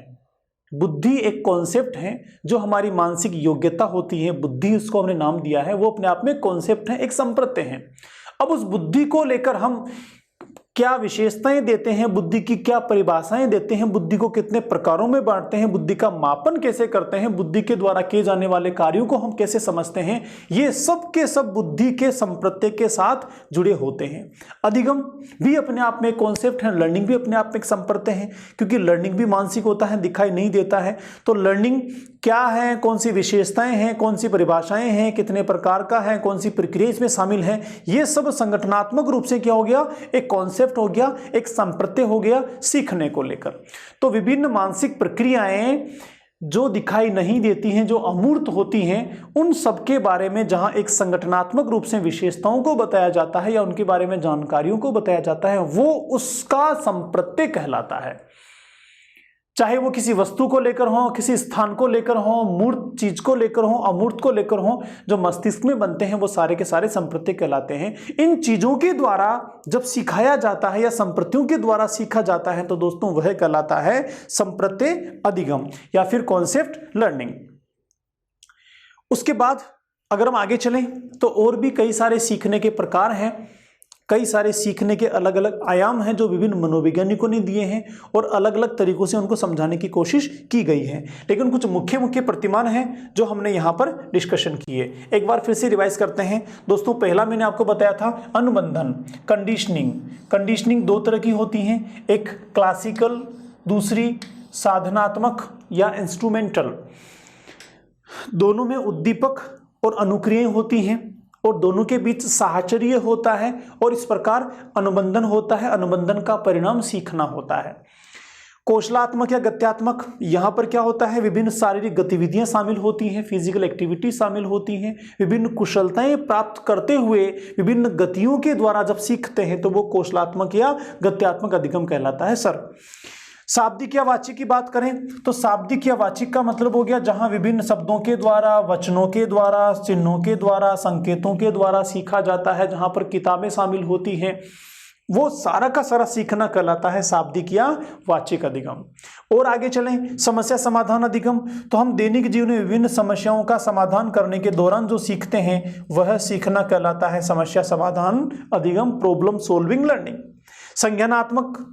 बुद्धि एक कॉन्सेप्ट है जो हमारी मानसिक योग्यता होती है, बुद्धि उसको हमने नाम दिया है, वो अपने आप में कॉन्सेप्ट है, एक संप्रत्यय है। अब उस बुद्धि को लेकर हम क्या विशेषताएं देते हैं, बुद्धि की क्या परिभाषाएं देते हैं, बुद्धि को कितने प्रकारों में बांटते हैं, बुद्धि का मापन कैसे करते हैं, बुद्धि के द्वारा किए जाने वाले कार्यों को हम कैसे समझते हैं, ये सब के सब बुद्धि के संप्रत्यय के साथ जुड़े होते हैं। अधिगम भी अपने आप में एक कॉन्सेप्ट है, लर्निंग भी अपने आप में एक संप्रत्यय है, क्योंकि लर्निंग भी मानसिक होता है, दिखाई नहीं देता है। तो लर्निंग क्या है, कौन सी विशेषताएं हैं, कौन सी परिभाषाएं हैं, कितने प्रकार का है, कौन सी प्रक्रिया इसमें शामिल है, ये सब संगठनात्मक रूप से क्या हो गया, एक कॉन्सेप्ट हो गया, एक संप्रत्यय हो गया सीखने को लेकर। तो विभिन्न मानसिक प्रक्रियाएं जो दिखाई नहीं देती हैं, जो अमूर्त होती हैं, उन सब के बारे में जहां एक संगठनात्मक रूप से विशेषताओं को बताया जाता है या उनके बारे में जानकारियों को बताया जाता है, वो उसका संप्रत्यय कहलाता है। चाहे वो किसी वस्तु को लेकर हो, किसी स्थान को लेकर हो, मूर्त चीज को लेकर हो, अमूर्त को लेकर हो, जो मस्तिष्क में बनते हैं वो सारे के सारे संप्रत्यय कहलाते हैं। इन चीजों के द्वारा जब सिखाया जाता है या संप्रत्तियों के द्वारा सीखा जाता है तो दोस्तों वह कहलाता है संप्रत्यय अधिगम या फिर कॉन्सेप्ट लर्निंग। उसके बाद अगर हम आगे चलें तो और भी कई सारे सीखने के प्रकार हैं, कई सारे सीखने के अलग अलग आयाम हैं जो विभिन्न मनोवैज्ञानिकों ने दिए हैं और अलग अलग तरीकों से उनको समझाने की कोशिश की गई है। लेकिन कुछ मुख्य मुख्य प्रतिमान हैं जो हमने यहाँ पर डिस्कशन किए। एक बार फिर से रिवाइज करते हैं दोस्तों। पहला मैंने आपको बताया था अनुबंधन, कंडीशनिंग। कंडीशनिंग दो तरह की होती हैं, एक क्लासिकल, दूसरी साधनात्मक या इंस्ट्रूमेंटल। दोनों में उद्दीपक और अनुक्रियाएं होती हैं और दोनों के बीच साहचर्य होता है और इस प्रकार अनुबंधन होता है। अनुबंधन का परिणाम सीखना होता है। कौशलात्मक या गत्यात्मक, यहाँ पर क्या होता है, विभिन्न शारीरिक गतिविधियां शामिल होती हैं, फिजिकल एक्टिविटी शामिल होती हैं। विभिन्न कुशलताएं प्राप्त करते हुए विभिन्न गतियों के द्वारा जब सीखते हैं तो वो कौशलात्मक या गत्यात्मक अधिगम कहलाता है सर। शाब्दिक या वाचिक की बात करें तो शाब्दिक या वाचिक का मतलब हो गया जहां विभिन्न शब्दों के द्वारा, वचनों के द्वारा, चिन्हों के द्वारा, संकेतों के द्वारा सीखा जाता है, जहां पर किताबें शामिल होती हैं, वो सारा का सारा सीखना कहलाता है शाब्दिक या वाचिक अधिगम। और आगे चलें, समस्या समाधान अधिगम, तो हम दैनिक जीवन में विभिन्न समस्याओं का समाधान करने के दौरान जो सीखते हैं वह सीखना कहलाता है समस्या समाधान अधिगम, प्रॉब्लम सॉल्विंग लर्निंग। संज्ञानात्मक,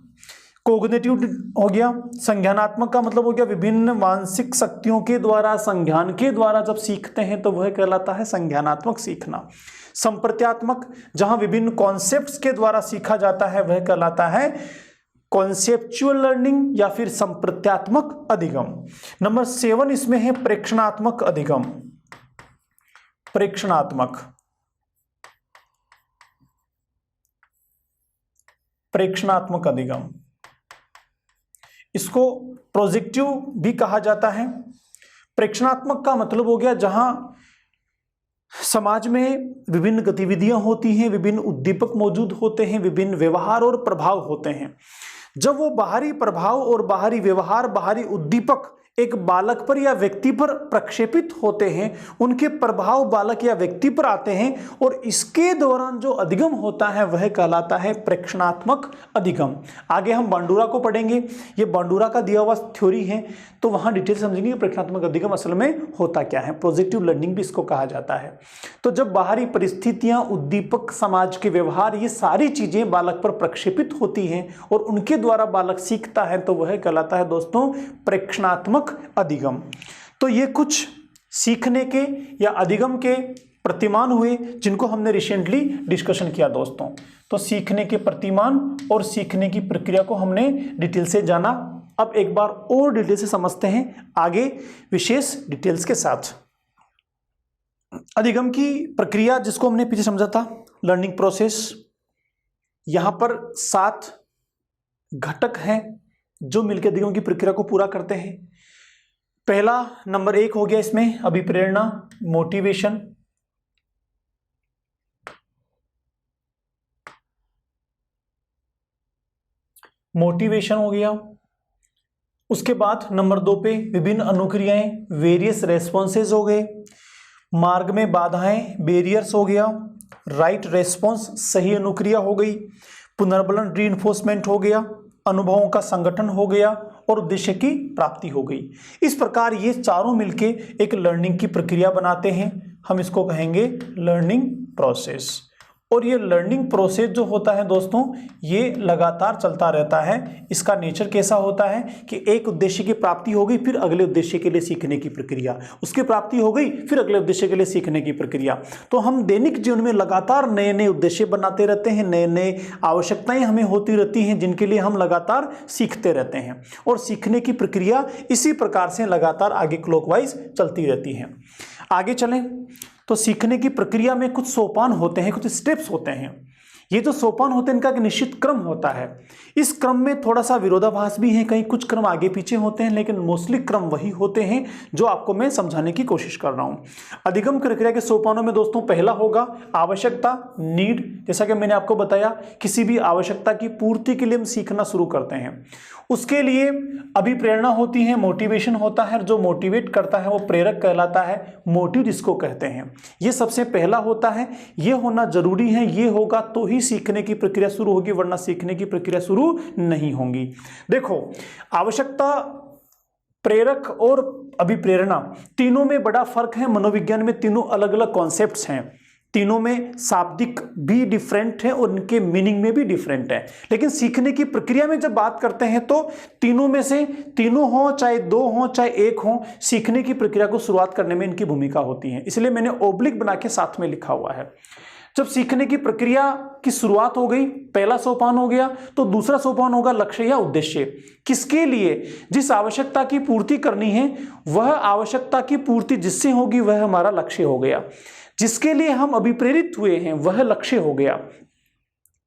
कोग्निटिव हो गया। संज्ञानात्मक का मतलब हो गया विभिन्न मानसिक शक्तियों के द्वारा, संज्ञान के द्वारा जब सीखते हैं तो वह कहलाता है संज्ञानात्मक सीखना। संप्रत्यात्मक, जहां विभिन्न कॉन्सेप्ट्स के द्वारा सीखा जाता है वह कहलाता है कॉन्सेप्चुअल लर्निंग या फिर संप्रत्यात्मक अधिगम। नंबर 7 इसमें है प्रेक्षणात्मक अधिगम। प्रेक्षणात्मक, प्रेक्षणात्मक अधिगम, इसको प्रोजेक्टिव भी कहा जाता है। प्रेक्षणात्मक का मतलब हो गया जहां समाज में विभिन्न गतिविधियां होती हैं, विभिन्न उद्दीपक मौजूद होते हैं, विभिन्न व्यवहार और प्रभाव होते हैं। जब वो बाहरी प्रभाव और बाहरी व्यवहार, बाहरी उद्दीपक एक बालक पर या व्यक्ति पर प्रक्षेपित होते हैं, उनके प्रभाव बालक या व्यक्ति पर आते हैं और इसके दौरान जो अधिगम होता है वह कहलाता है प्रेक्षणात्मक अधिगम। आगे हम बांडुरा को पढ़ेंगे, ये बांडुरा का दिया हुआ थ्योरी है तो वहां डिटेल समझेंगे प्रेक्षणात्मक अधिगम असल में होता क्या है। पॉजिटिव लर्निंग भी इसको कहा जाता है। तो जब बाहरी परिस्थितियां, उद्दीपक, समाज के व्यवहार, ये सारी चीजें बालक पर प्रक्षेपित होती हैं और उनके द्वारा बालक सीखता है तो वह कहलाता है दोस्तों प्रेक्षणात्मक अधिगम। तो ये कुछ सीखने के या अधिगम के प्रतिमान हुए जिनको हमने रिसेंटली डिस्कशन किया दोस्तों। तो सीखने के प्रतिमान और सीखने की प्रक्रिया को हमने डिटेल से जाना। अब एक बार और डिटेल से समझते हैं आगे विशेष डिटेल्स के साथ। अधिगम की प्रक्रिया जिसको हमने पीछे समझा था, लर्निंग प्रोसेस, यहां पर 7 घटक हैं जो मिलकर अधिगम की प्रक्रिया को पूरा करते हैं। पहला नंबर 1 हो गया इसमें अभिप्रेरणा, मोटिवेशन। मोटिवेशन हो गया। उसके बाद नंबर 2 पे विभिन्न अनुक्रियाएं, वेरियस रेस्पॉन्सेज हो गए। मार्ग में बाधाएं, बैरियर्स हो गया। राइट रेस्पॉन्स, सही अनुक्रिया हो गई। पुनर्बलन, रीइंफोर्समेंट हो गया। अनुभवों का संगठन हो गया और उद्देश्य की प्राप्ति हो गई। इस प्रकार ये चारों मिलके एक लर्निंग की प्रक्रिया बनाते हैं। हम इसको कहेंगे लर्निंग प्रोसेस। और ये लर्निंग प्रोसेस जो होता है दोस्तों, ये लगातार चलता रहता है। इसका नेचर कैसा होता है कि एक उद्देश्य की प्राप्ति हो गई, फिर अगले उद्देश्य के लिए सीखने की प्रक्रिया, उसकी प्राप्ति हो गई, फिर अगले उद्देश्य के लिए सीखने की प्रक्रिया। तो हम दैनिक जीवन में लगातार नए नए उद्देश्य बनाते रहते हैं, नए नए आवश्यकताएं हमें होती रहती हैं जिनके लिए हम लगातार सीखते रहते हैं। और सीखने की प्रक्रिया इसी प्रकार से लगातार आगे क्लॉकवाइज चलती रहती है। आगे चलें तो सीखने की प्रक्रिया में कुछ सोपान होते हैं, कुछ स्टेप्स होते हैं। ये जो सोपान होते हैं इनका एक निश्चित क्रम होता है। इस क्रम में थोड़ा सा विरोधाभास भी है, कहीं कुछ क्रम आगे पीछे होते हैं, लेकिन मोस्टली क्रम वही होते हैं जो आपको मैं समझाने की कोशिश कर रहा हूं। अधिगम प्रक्रिया के सोपानों में दोस्तों पहला होगा आवश्यकता, नीड। जैसा कि मैंने आपको बताया, किसी भी आवश्यकता की पूर्ति के लिए हम सीखना शुरू करते हैं। उसके लिए अभिप्रेरणा होती है, मोटिवेशन होता है, जो मोटिवेट करता है वो प्रेरक कहलाता है, मोटिव जिसको कहते हैं। ये सबसे पहला होता है, ये होना जरूरी है, ये होगा तो ही सीखने की प्रक्रिया शुरू होगी, वरना सीखने की प्रक्रिया शुरू नहीं होगी। देखो, आवश्यकता, प्रेरक और अभिप्रेरणा, तीनों में बड़ा फर्क है। मनोविज्ञान में तीनों अलग अलग कॉन्सेप्ट्स हैं, तीनों में शाब्दिक भी डिफरेंट है और उनके मीनिंग में भी डिफरेंट है। लेकिन सीखने की प्रक्रिया में जब बात करते हैं तो तीनों में से तीनों हो, चाहे दो हो, चाहे एक हो, सीखने की प्रक्रिया को शुरुआत करने में इनकी भूमिका होती है। इसलिए मैंने ओब्लिक बना के साथ में लिखा हुआ है। जब सीखने की प्रक्रिया की शुरुआत हो गई, पहला सोपान हो गया, तो दूसरा सोपान होगा लक्ष्य या उद्देश्य। किसके लिए? जिस आवश्यकता की पूर्ति करनी है, वह आवश्यकता की पूर्ति जिससे होगी वह हमारा लक्ष्य हो गया। जिसके लिए हम अभिप्रेरित हुए हैं वह लक्ष्य हो गया।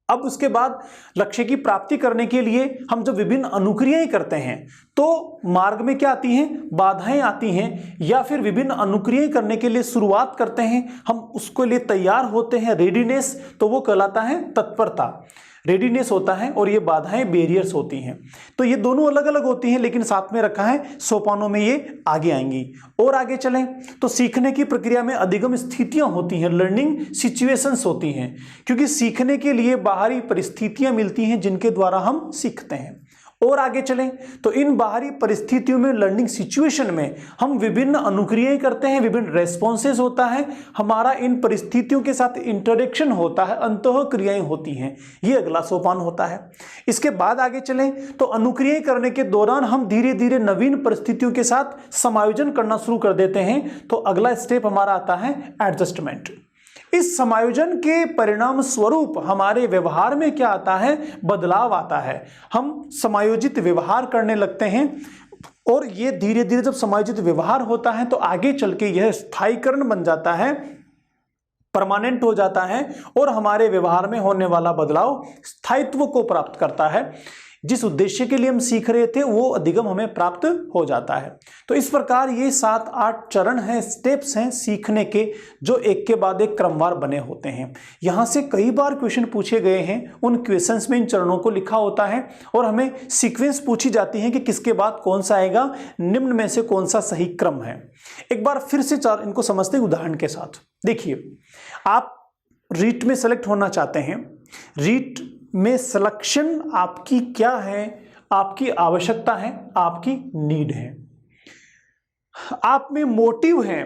अब उसके बाद लक्ष्य की प्राप्ति करने के लिए हम जब विभिन्न अनुक्रियाएं करते हैं तो मार्ग में क्या आती हैं? बाधाएं आती हैं, या फिर विभिन्न अनुक्रियाएं करने के लिए शुरुआत करते हैं, हम उसके लिए तैयार होते हैं, रेडीनेस, तो वो कहलाता है तत्परता। रेडीनेस होता है और ये बाधाएं बैरियर्स होती हैं। तो ये दोनों अलग अलग होती हैं, लेकिन साथ में रखा है, सोपानों में ये आगे आएंगी। और आगे चलें तो सीखने की प्रक्रिया में अधिगम स्थितियां होती हैं, लर्निंग सिचुएशंस होती हैं, क्योंकि सीखने के लिए बाहरी परिस्थितियां मिलती हैं जिनके द्वारा हम सीखते हैं। और आगे चलें तो इन बाहरी परिस्थितियों में, लर्निंग सिचुएशन में, हम विभिन्न अनुक्रियाएं करते हैं, विभिन्न रेस्पॉन्सेस होता है, हमारा इन परिस्थितियों के साथ इंटरेक्शन होता है, अंतः क्रियाएं होती हैं। ये अगला सोपान होता है। इसके बाद आगे चलें तो अनुक्रियाएं करने के दौरान हम धीरे धीरे नवीन परिस्थितियों के साथ समायोजन करना शुरू कर देते हैं। तो अगला स्टेप हमारा आता है एडजस्टमेंट। इस समायोजन के परिणाम स्वरूप हमारे व्यवहार में क्या आता है? बदलाव आता है। हम समायोजित व्यवहार करने लगते हैं, और ये धीरे धीरे जब समायोजित व्यवहार होता है तो आगे चल के यह स्थायीकरण बन जाता है, परमानेंट हो जाता है, और हमारे व्यवहार में होने वाला बदलाव स्थायित्व को प्राप्त करता है। जिस उद्देश्य के लिए हम सीख रहे थे वो अधिगम हमें प्राप्त हो जाता है। तो इस प्रकार ये 7-8 चरण हैं, स्टेप्स हैं सीखने के, जो एक के बाद एक क्रमवार बने होते हैं। यहाँ से कई बार क्वेश्चन पूछे गए हैं, उन क्वेश्चंस में इन चरणों को लिखा होता है और हमें सीक्वेंस पूछी जाती है कि किसके बाद कौन सा आएगा, निम्न में से कौन सा सही क्रम है। एक बार फिर से इनको समझते हैं उदाहरण के साथ। देखिए, आप रीट में सेलेक्ट होना चाहते हैं, रीट में सिलेक्शन आपकी क्या है? आपकी आवश्यकता है, आपकी नीड है, आप में मोटिव है।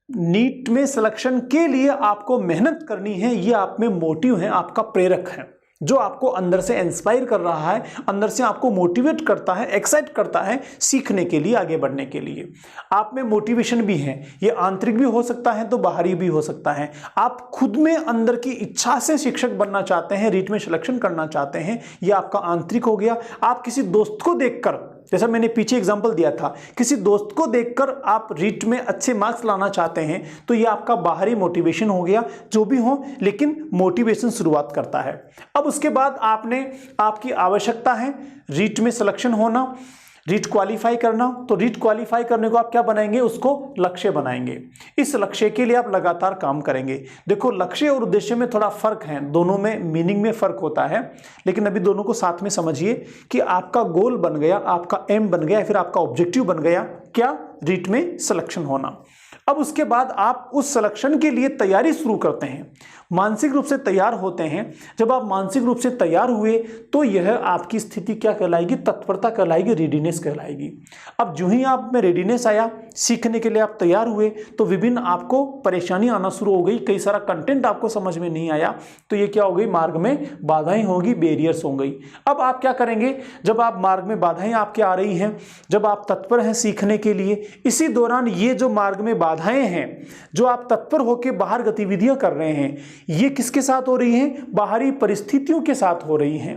नीट में सिलेक्शन के लिए आपको मेहनत करनी है, ये आप में मोटिव है, आपका प्रेरक है, जो आपको अंदर से इंस्पायर कर रहा है, अंदर से आपको मोटिवेट करता है, एक्साइट करता है सीखने के लिए, आगे बढ़ने के लिए। आप में मोटिवेशन भी है, ये आंतरिक भी हो सकता है तो बाहरी भी हो सकता है। आप खुद में अंदर की इच्छा से शिक्षक बनना चाहते हैं, रीट में सिलेक्शन करना चाहते हैं, ये आपका आंतरिक हो गया। आप किसी दोस्त को देखकर, जैसा मैंने पीछे एग्जांपल दिया था, किसी दोस्त को देखकर आप रीट में अच्छे मार्क्स लाना चाहते हैं, तो ये आपका बाहरी मोटिवेशन हो गया। जो भी हो, लेकिन मोटिवेशन शुरुआत करता है। अब उसके बाद आपकी आवश्यकता है रीट में सिलेक्शन होना, रीट क्वालिफाई करना। तो रीट क्वालिफाई करने को आप क्या बनाएंगे? उसको लक्ष्य बनाएंगे। इस लक्ष्य के लिए आप लगातार काम करेंगे। देखो, लक्ष्य और उद्देश्य में थोड़ा फर्क है, दोनों में मीनिंग में फर्क होता है, लेकिन अभी दोनों को साथ में समझिए कि आपका गोल बन गया, आपका एम बन गया, फिर आपका ऑब्जेक्टिव बन गया क्या? रीट में सिलेक्शन होना। अब उसके बाद आप उस सिलेक्शन के लिए तैयारी शुरू करते हैं, मानसिक रूप से तैयार होते हैं। जब आप मानसिक रूप से तैयार हुए तो यह आपकी स्थिति क्या कहलाएगी? तत्परता कहलाएगी, रेडीनेस कहलाएगी। अब जो ही आप में रेडीनेस आया, सीखने के लिए आप तैयार हुए, तो विभिन्न आपको परेशानी आना शुरू हो गई, कई सारा कंटेंट आपको समझ में नहीं आया, तो ये क्या हो गई? मार्ग में बाधाएं होगी, बैरियर्स हो गई। अब आप क्या करेंगे? जब आप मार्ग में बाधाएं आपके आ रही हैं, जब आप तत्पर हैं सीखने के लिए, इसी दौरान ये जो मार्ग में बाधाएं हैं, जो आप तत्पर होकर बाहर गतिविधियां कर रहे हैं, ये किसके साथ हो रही हैं? बाहरी परिस्थितियों के साथ हो रही हैं।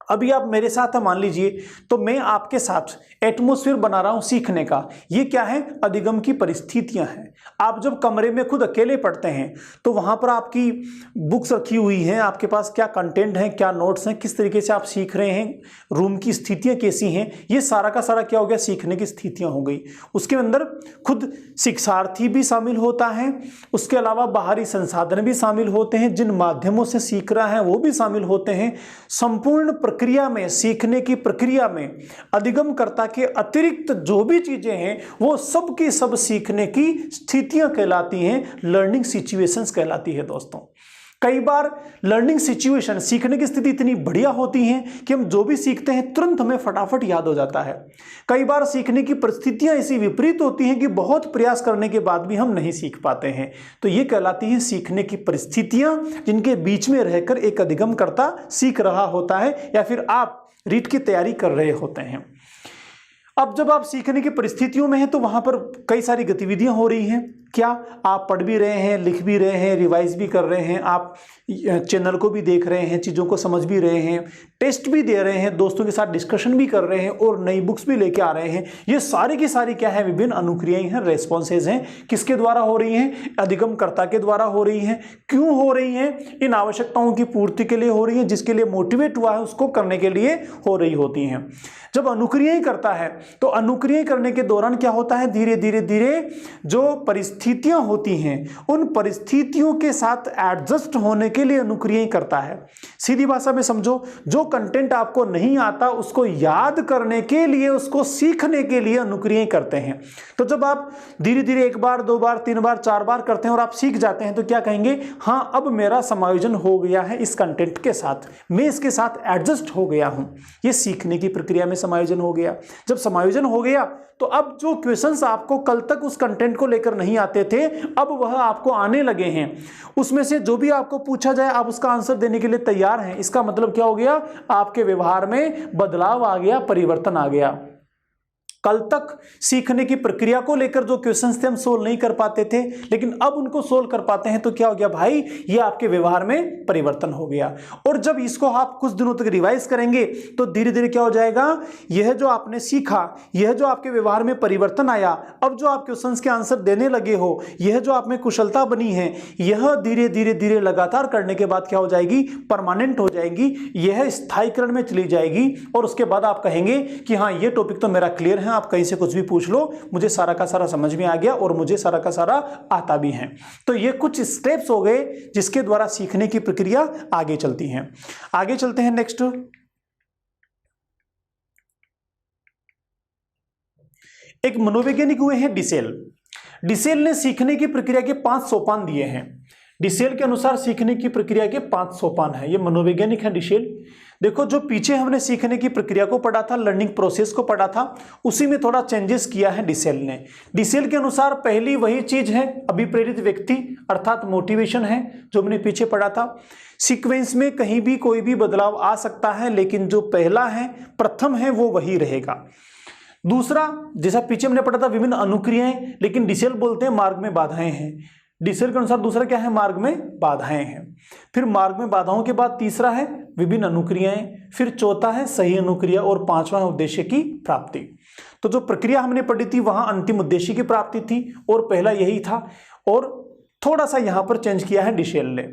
अभी आप मेरे साथ हैं, मान लीजिए, तो मैं आपके साथ एटमॉस्फेयर बना रहा हूं सीखने का। ये क्या है? अधिगम की परिस्थितियां हैं। आप जब कमरे में खुद अकेले पढ़ते हैं तो वहां पर आपकी बुक्स रखी हुई हैं, आपके पास क्या कंटेंट है, क्या नोट्स हैं, किस तरीके से आप सीख रहे हैं, रूम की स्थितियां कैसी हैं, ये सारा का सारा क्या हो गया? सीखने की स्थितियां हो गई। उसके अंदर खुद शिक्षार्थी भी शामिल होता है, उसके अलावा बाहरी संसाधन भी शामिल होते हैं, जिन माध्यमों से सीख रहा है वो भी शामिल होते हैं। संपूर्ण प्रक्रिया में, सीखने की प्रक्रिया में अधिगमकर्ता के अतिरिक्त जो भी चीजें हैं वो सब की सब सीखने की स्थितियां कहलाती हैं, लर्निंग सिचुएशंस कहलाती है दोस्तों। कई बार लर्निंग सिचुएशन, सीखने की स्थिति इतनी बढ़िया होती है कि हम जो भी सीखते हैं तुरंत हमें फटाफट याद हो जाता है। कई बार सीखने की परिस्थितियां ऐसी विपरीत होती हैं कि बहुत प्रयास करने के बाद भी हम नहीं सीख पाते हैं। तो ये कहलाती है सीखने की परिस्थितियां, जिनके बीच में रहकर एक अधिगमकर्ता सीख रहा होता है या फिर आप रीट की तैयारी कर रहे होते हैं। अब जब आप सीखने की परिस्थितियों में हैं तो वहां पर कई सारी गतिविधियां हो रही हैं। क्या आप पढ़ भी रहे हैं, लिख भी रहे हैं, रिवाइज भी कर रहे हैं, आप चैनल को भी देख रहे हैं, चीज़ों को समझ भी रहे हैं, टेस्ट भी दे रहे हैं, दोस्तों के साथ डिस्कशन भी कर रहे हैं और नई बुक्स भी लेके आ रहे हैं। ये सारी की सारी क्या है? विभिन्न अनुक्रियाएं हैं, रेस्पॉन्सेज हैं। किसके द्वारा हो रही हैं? अधिगमकर्ता के द्वारा हो रही हैं। क्यों हो रही हैं? इन आवश्यकताओं की पूर्ति के लिए हो रही है, जिसके लिए मोटिवेट हुआ है उसको करने के लिए हो रही होती हैं। जब अनुक्रियाएं करता है तो अनुक्रियाएं करने के दौरान क्या होता है? धीरे धीरे धीरे जो परिस्थितियां होती हैं उन परिस्थितियों के साथ एडजस्ट होने के लिए अनुक्रियाएं करता है। सीधी भाषा में समझो, जो कंटेंट आपको नहीं आता उसको याद करने के लिए, उसको सीखने के लिए अनुक्रियाएं करते हैं। तो जब आप धीरे धीरे 1 बार 2 बार 3 बार 4 बार करते हैं और आप सीख जाते हैं तो क्या कहेंगे? हाँ, अब मेरा समायोजन हो गया है इस कंटेंट के साथ, मैं इसके साथ एडजस्ट हो गया हूं। ये सीखने की प्रक्रिया में समायोजन हो गया। जब समायोजन हो गया तो अब जो क्वेश्चंस आपको कल तक उस कंटेंट को लेकर नहीं आते थे, अब वह आपको आने लगे हैं। उसमें से जो भी आपको पूछा जाए आप उसका आंसर देने के लिए तैयार हैं। इसका मतलब क्या हो गया? आपके व्यवहार में बदलाव आ गया, परिवर्तन आ गया। कल तक सीखने की प्रक्रिया को लेकर जो क्वेश्चंस थे हम सोल्व नहीं कर पाते थे, लेकिन अब उनको सोल्व कर पाते हैं। तो क्या हो गया भाई? ये आपके व्यवहार में परिवर्तन हो गया। और जब इसको आप कुछ दिनों तक रिवाइज करेंगे तो धीरे धीरे क्या हो जाएगा? यह जो आपने सीखा, यह जो आपके व्यवहार में परिवर्तन आया, अब जो आप क्वेश्चंस के आंसर देने लगे हो, यह जो आप में कुशलता बनी है, यह धीरे धीरे धीरे लगातार करने के बाद क्या हो जाएगी? परमानेंट हो जाएगी, यह स्थायीकरण में चली जाएगी। और उसके बाद आप कहेंगे कि हाँ, ये टॉपिक तो मेरा क्लियर है, आप कहीं से कुछ भी पूछ लो, मुझे सारा का सारा समझ में आ गया और मुझे सारा का सारा आता भी है। तो ये कुछ स्टेप्स हो गए जिसके द्वारा सीखने की प्रक्रिया आगे चलती है। आगे चलते हैं नेक्स्ट। एक मनोवैज्ञानिक हुए हैं डिसेल। डिसेल ने सीखने की प्रक्रिया के 5 सोपान दिए हैं। डिसेल के अनुसार सीखने की प्रक्रिया के 5 सोपान है। ये मनोवैज्ञानिक है डिसेल। देखो, जो पीछे हमने सीखने की प्रक्रिया को पढ़ा था, लर्निंग प्रोसेस को पढ़ा था, उसी में थोड़ा चेंजेस किया है डिसेल ने। डिसेल के अनुसार पहली वही चीज है, अभिप्रेरित व्यक्ति अर्थात मोटिवेशन है, जो हमने पीछे पढ़ा था। सीक्वेंस में कहीं भी कोई भी बदलाव आ सकता है, लेकिन जो पहला है, प्रथम है, वो वही रहेगा। दूसरा, जैसा पीछे हमने पढ़ा था, विभिन्न अनुक्रियाएं, लेकिन डिसेल बोलते हैं मार्ग में बाधाएं हैं। डिसेल के अनुसार दूसरा क्या है? मार्ग में बाधाएं हैं। फिर मार्ग में बाधाओं के बाद तीसरा है विभिन्न अनुक्रियाएं, फिर चौथा है सही अनुक्रिया और 5वां उद्देश्य की प्राप्ति। तो जो प्रक्रिया हमने पढ़ी थी वहां अंतिम उद्देश्य की प्राप्ति थी और पहला यही था, और थोड़ा सा यहां पर चेंज किया है डिसेल ने।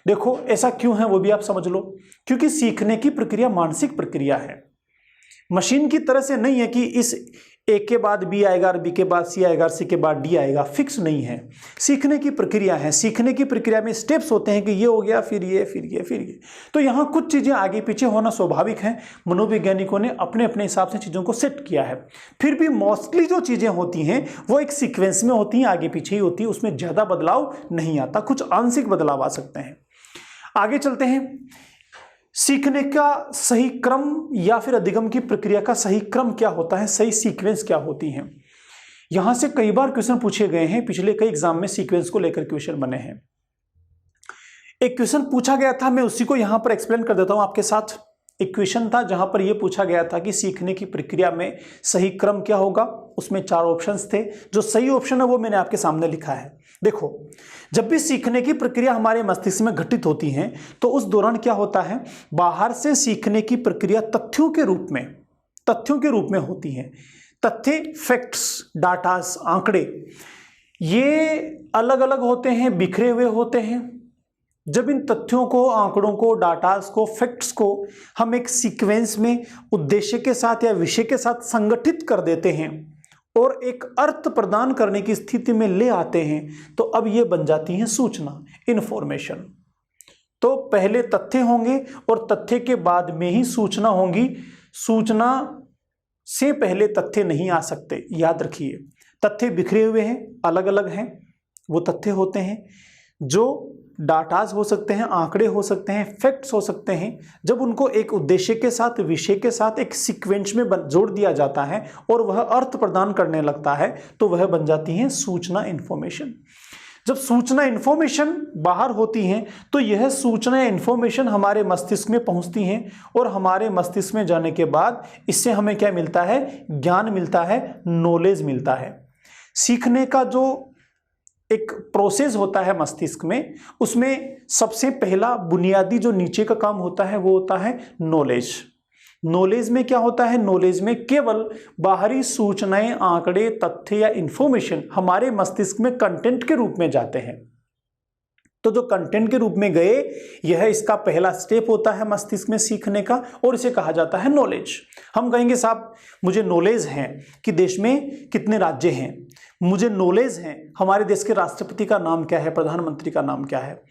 देखो, ऐसा क्यों है वो भी आप समझ लो। क्योंकि सीखने की प्रक्रिया मानसिक प्रक्रिया है, मशीन की तरह से नहीं है कि इस ए के बाद बी आएगा और बी के बाद सी आएगा और सी के बाद डी आएगा, फिक्स नहीं है। सीखने की प्रक्रिया है। सीखने की प्रक्रिया में स्टेप्स होते हैं कि ये हो गया, फिर ये, फिर ये, फिर ये। तो यहाँ कुछ चीजें आगे पीछे होना स्वाभाविक है। मनोवैज्ञानिकों ने अपने अपने हिसाब से चीजों को सेट किया है। फिर भी मोस्टली जो चीजें होती हैं वो एक सीक्वेंस में होती हैं, आगे पीछे ही होती है, उसमें ज्यादा बदलाव नहीं आता, कुछ आंशिक बदलाव आ सकते हैं। आगे चलते हैं। सीखने का सही क्रम या फिर अधिगम की प्रक्रिया का सही क्रम क्या होता है, सही सीक्वेंस क्या होती है। यहां से कई बार क्वेश्चन पूछे गए हैं, पिछले कई एग्जाम में सीक्वेंस को लेकर क्वेश्चन बने हैं। एक क्वेश्चन पूछा गया था, मैं उसी को यहां पर एक्सप्लेन कर देता हूं आपके साथ। इक्वेशन था जहां पर यह पूछा गया था कि सीखने की प्रक्रिया में सही क्रम क्या होगा। उसमें 4 ऑप्शंस थे। जो सही ऑप्शन है वो मैंने आपके सामने लिखा है। देखो, जब भी सीखने की प्रक्रिया हमारे मस्तिष्क में घटित होती है तो उस दौरान क्या होता है, बाहर से सीखने की प्रक्रिया तथ्यों के रूप में होती है। तथ्य, फैक्ट्स, डाटास, आंकड़े, ये अलग अलग होते हैं, बिखरे हुए होते हैं। जब इन तथ्यों को, आंकड़ों को, डाटास को, फैक्ट्स को हम एक सीक्वेंस में उद्देश्य के साथ या विषय के साथ संगठित कर देते हैं और एक अर्थ प्रदान करने की स्थिति में ले आते हैं, तो अब ये बन जाती है सूचना, इंफॉर्मेशन। तो पहले तथ्य होंगे और तथ्य के बाद में ही सूचना होगी। सूचना से पहले तथ्य नहीं आ सकते, याद रखिए। तथ्य बिखरे हुए हैं, अलग अलग हैं, वो तथ्य होते हैं। जो डाटास हो सकते हैं, आंकड़े हो सकते हैं, फैक्ट्स हो सकते हैं, जब उनको एक उद्देश्य के साथ, विषय के साथ एक सीक्वेंस में जोड़ दिया जाता है और वह अर्थ प्रदान करने लगता है, तो वह बन जाती है सूचना, इंफॉर्मेशन। जब सूचना, इंफॉर्मेशन बाहर होती हैं तो यह सूचना या इंफॉर्मेशन हमारे मस्तिष्क में पहुंचती हैं और हमारे मस्तिष्क में जाने के बाद इससे हमें क्या मिलता है, ज्ञान मिलता है, नॉलेज मिलता है। सीखने का जो एक प्रोसेस होता है मस्तिष्क में, उसमें सबसे पहला बुनियादी जो नीचे का काम होता है वो होता है नॉलेज। नॉलेज में क्या होता है, नॉलेज में केवल बाहरी सूचनाएं, आंकड़े, तथ्य या इंफॉर्मेशन हमारे मस्तिष्क में कंटेंट के रूप में जाते हैं। तो जो कंटेंट के रूप में गए, यह इसका पहला स्टेप होता है मस्तिष्क में सीखने का, और इसे कहा जाता है नॉलेज। हम कहेंगे साहब मुझे नॉलेज है कि देश में कितने राज्य हैं, मुझे नॉलेज है हमारे देश के राष्ट्रपति का नाम क्या है, प्रधानमंत्री का नाम क्या है।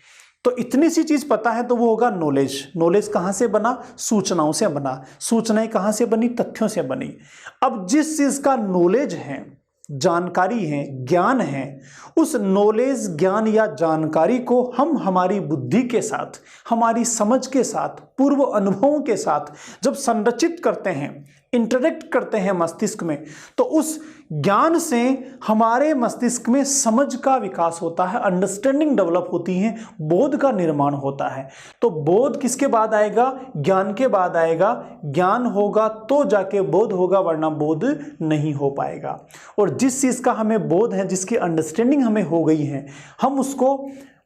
तो इतनी सी चीज पता है तो वो होगा नॉलेज। नॉलेज कहां से बना, सूचनाओं से बना। सूचनाएं कहां से बनी, तथ्यों से बनी। अब जिस चीज का नॉलेज है, जानकारी है, ज्ञान है, उस नॉलेज, ज्ञान या जानकारी को हम हमारी बुद्धि के साथ, हमारी समझ के साथ, पूर्व अनुभवों के साथ जब संरचित करते हैं, इंटरेक्ट करते हैं मस्तिष्क में, तो उस ज्ञान से हमारे मस्तिष्क में समझ का विकास होता है, अंडरस्टैंडिंग डेवलप होती है, बोध का निर्माण होता है। तो बोध किसके बाद आएगा, ज्ञान के बाद आएगा। ज्ञान होगा तो जाके बोध होगा, वरना बोध नहीं हो पाएगा। और जिस चीज का हमें बोध है, जिसकी अंडरस्टैंडिंग हमें हो गई है, हम उसको